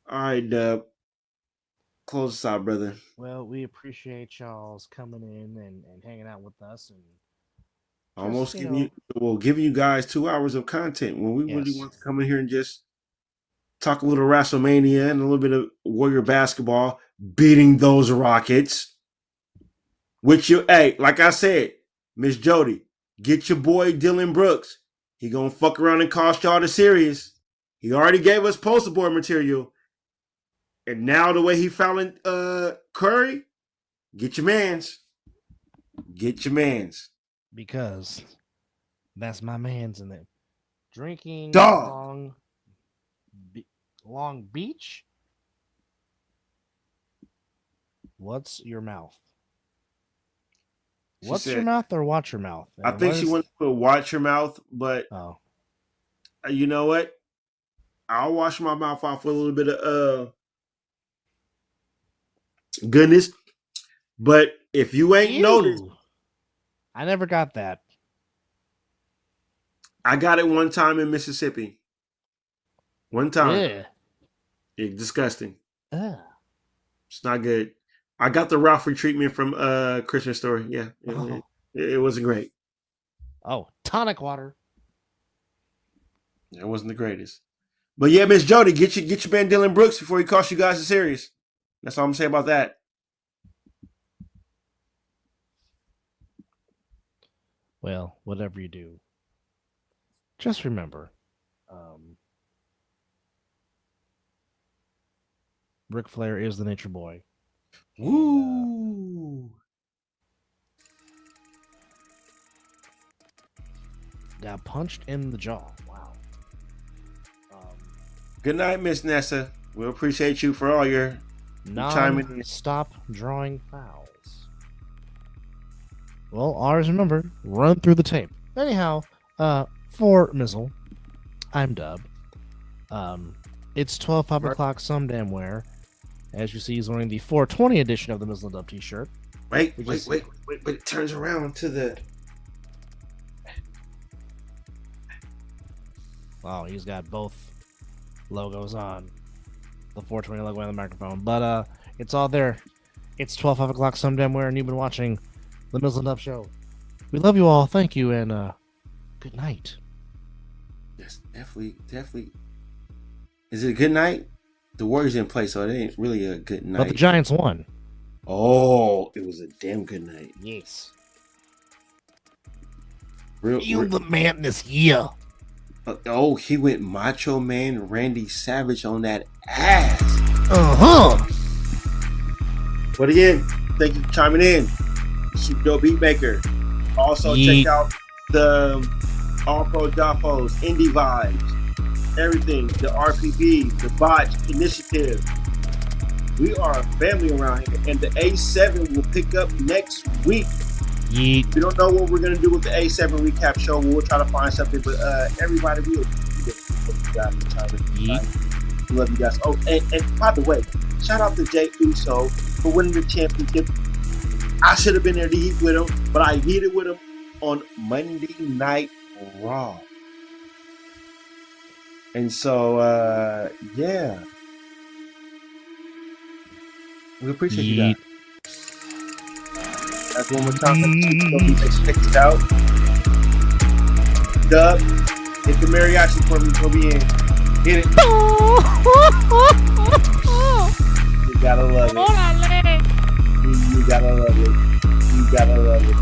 Speaker 3: All right, Dub. Close us out, brother.
Speaker 2: Well, we appreciate y'all's coming in and hanging out with us, and just
Speaker 3: Almost giving you guys 2 hours of content when we really
Speaker 2: yes,
Speaker 3: want to come in here and just talk a little WrestleMania and a little bit of Warrior basketball, beating those Rockets. Which like I said, Miss Jody, get your boy Dylan Brooks. He gonna fuck around and cost y'all the series. He already gave us poster board material. And now the way he fouling Curry, get your mans. Get your mans.
Speaker 2: because that's my man's in it. Drinking
Speaker 3: Dog.
Speaker 2: Long Beach. What's your mouth?
Speaker 3: She
Speaker 2: What's
Speaker 3: said,
Speaker 2: your mouth or watch your mouth?
Speaker 3: I think she wants to watch her mouth, but
Speaker 2: Oh,
Speaker 3: you know what? I'll wash my mouth off with a little bit of goodness. But if you ain't noticed,
Speaker 2: I never got that.
Speaker 3: I got it one time in Mississippi. One time.
Speaker 2: Yeah.
Speaker 3: It's disgusting.
Speaker 2: Ugh.
Speaker 3: It's not good. I got the Ralphie treatment from Christmas Story. Yeah. It wasn't great.
Speaker 2: Oh, tonic water.
Speaker 3: It wasn't the greatest. But yeah, Miss Jody, get your man Dylan Brooks before he costs you guys a series. That's all I'm saying about that.
Speaker 2: Well, whatever you do, just remember, Ric Flair is the Nature Boy.
Speaker 3: Woo!
Speaker 2: Got punched in the jaw. Wow.
Speaker 3: Good night, Miss Nessa. We appreciate you for all your chiming in.
Speaker 2: Stop drawing fouls. Well, always remember, run through the tape. Anyhow, for Mizzle, I'm Dub. It's 5 o'clock some damn where. As you see, he's wearing the 420 edition of the Mizzle Dub t-shirt.
Speaker 3: Wait. It turns around to the...
Speaker 2: Wow, he's got both logos on. The 420 logo on the microphone. But it's all there. It's 5 o'clock some damn where, and you've been watching the Mizzle Dub Show. We love you all. Thank you, and good night.
Speaker 3: Yes, definitely. Is it a good night? The Warriors didn't play, so it ain't really a good night.
Speaker 2: But the Giants won.
Speaker 3: Oh, it was a damn good night.
Speaker 2: Yes.
Speaker 3: Real
Speaker 2: the man this year.
Speaker 3: He went Macho Man Randy Savage on that ass. But again, thank you for chiming in. Super Dope Beatmaker. Also, check out the All Pro Jaffos, Indie Vibes, everything, the RPB, the Botch Initiative. We are a family around here, and the A7 will pick up next week.
Speaker 2: Yeet.
Speaker 3: We don't know what we're gonna do with the A7 recap show. We'll try to find something, but everybody, we love you guys. Oh, and by the way, shout out to Jay Uso for winning the championship. I should have been there to eat with him, but I heated with him on Monday Night Raw. And so, yeah. We appreciate you guys. That's one more time. Check it out. Dub, hit the mariachi for me before we in. Hit it. You gotta love it. You gotta love it. You gotta love it.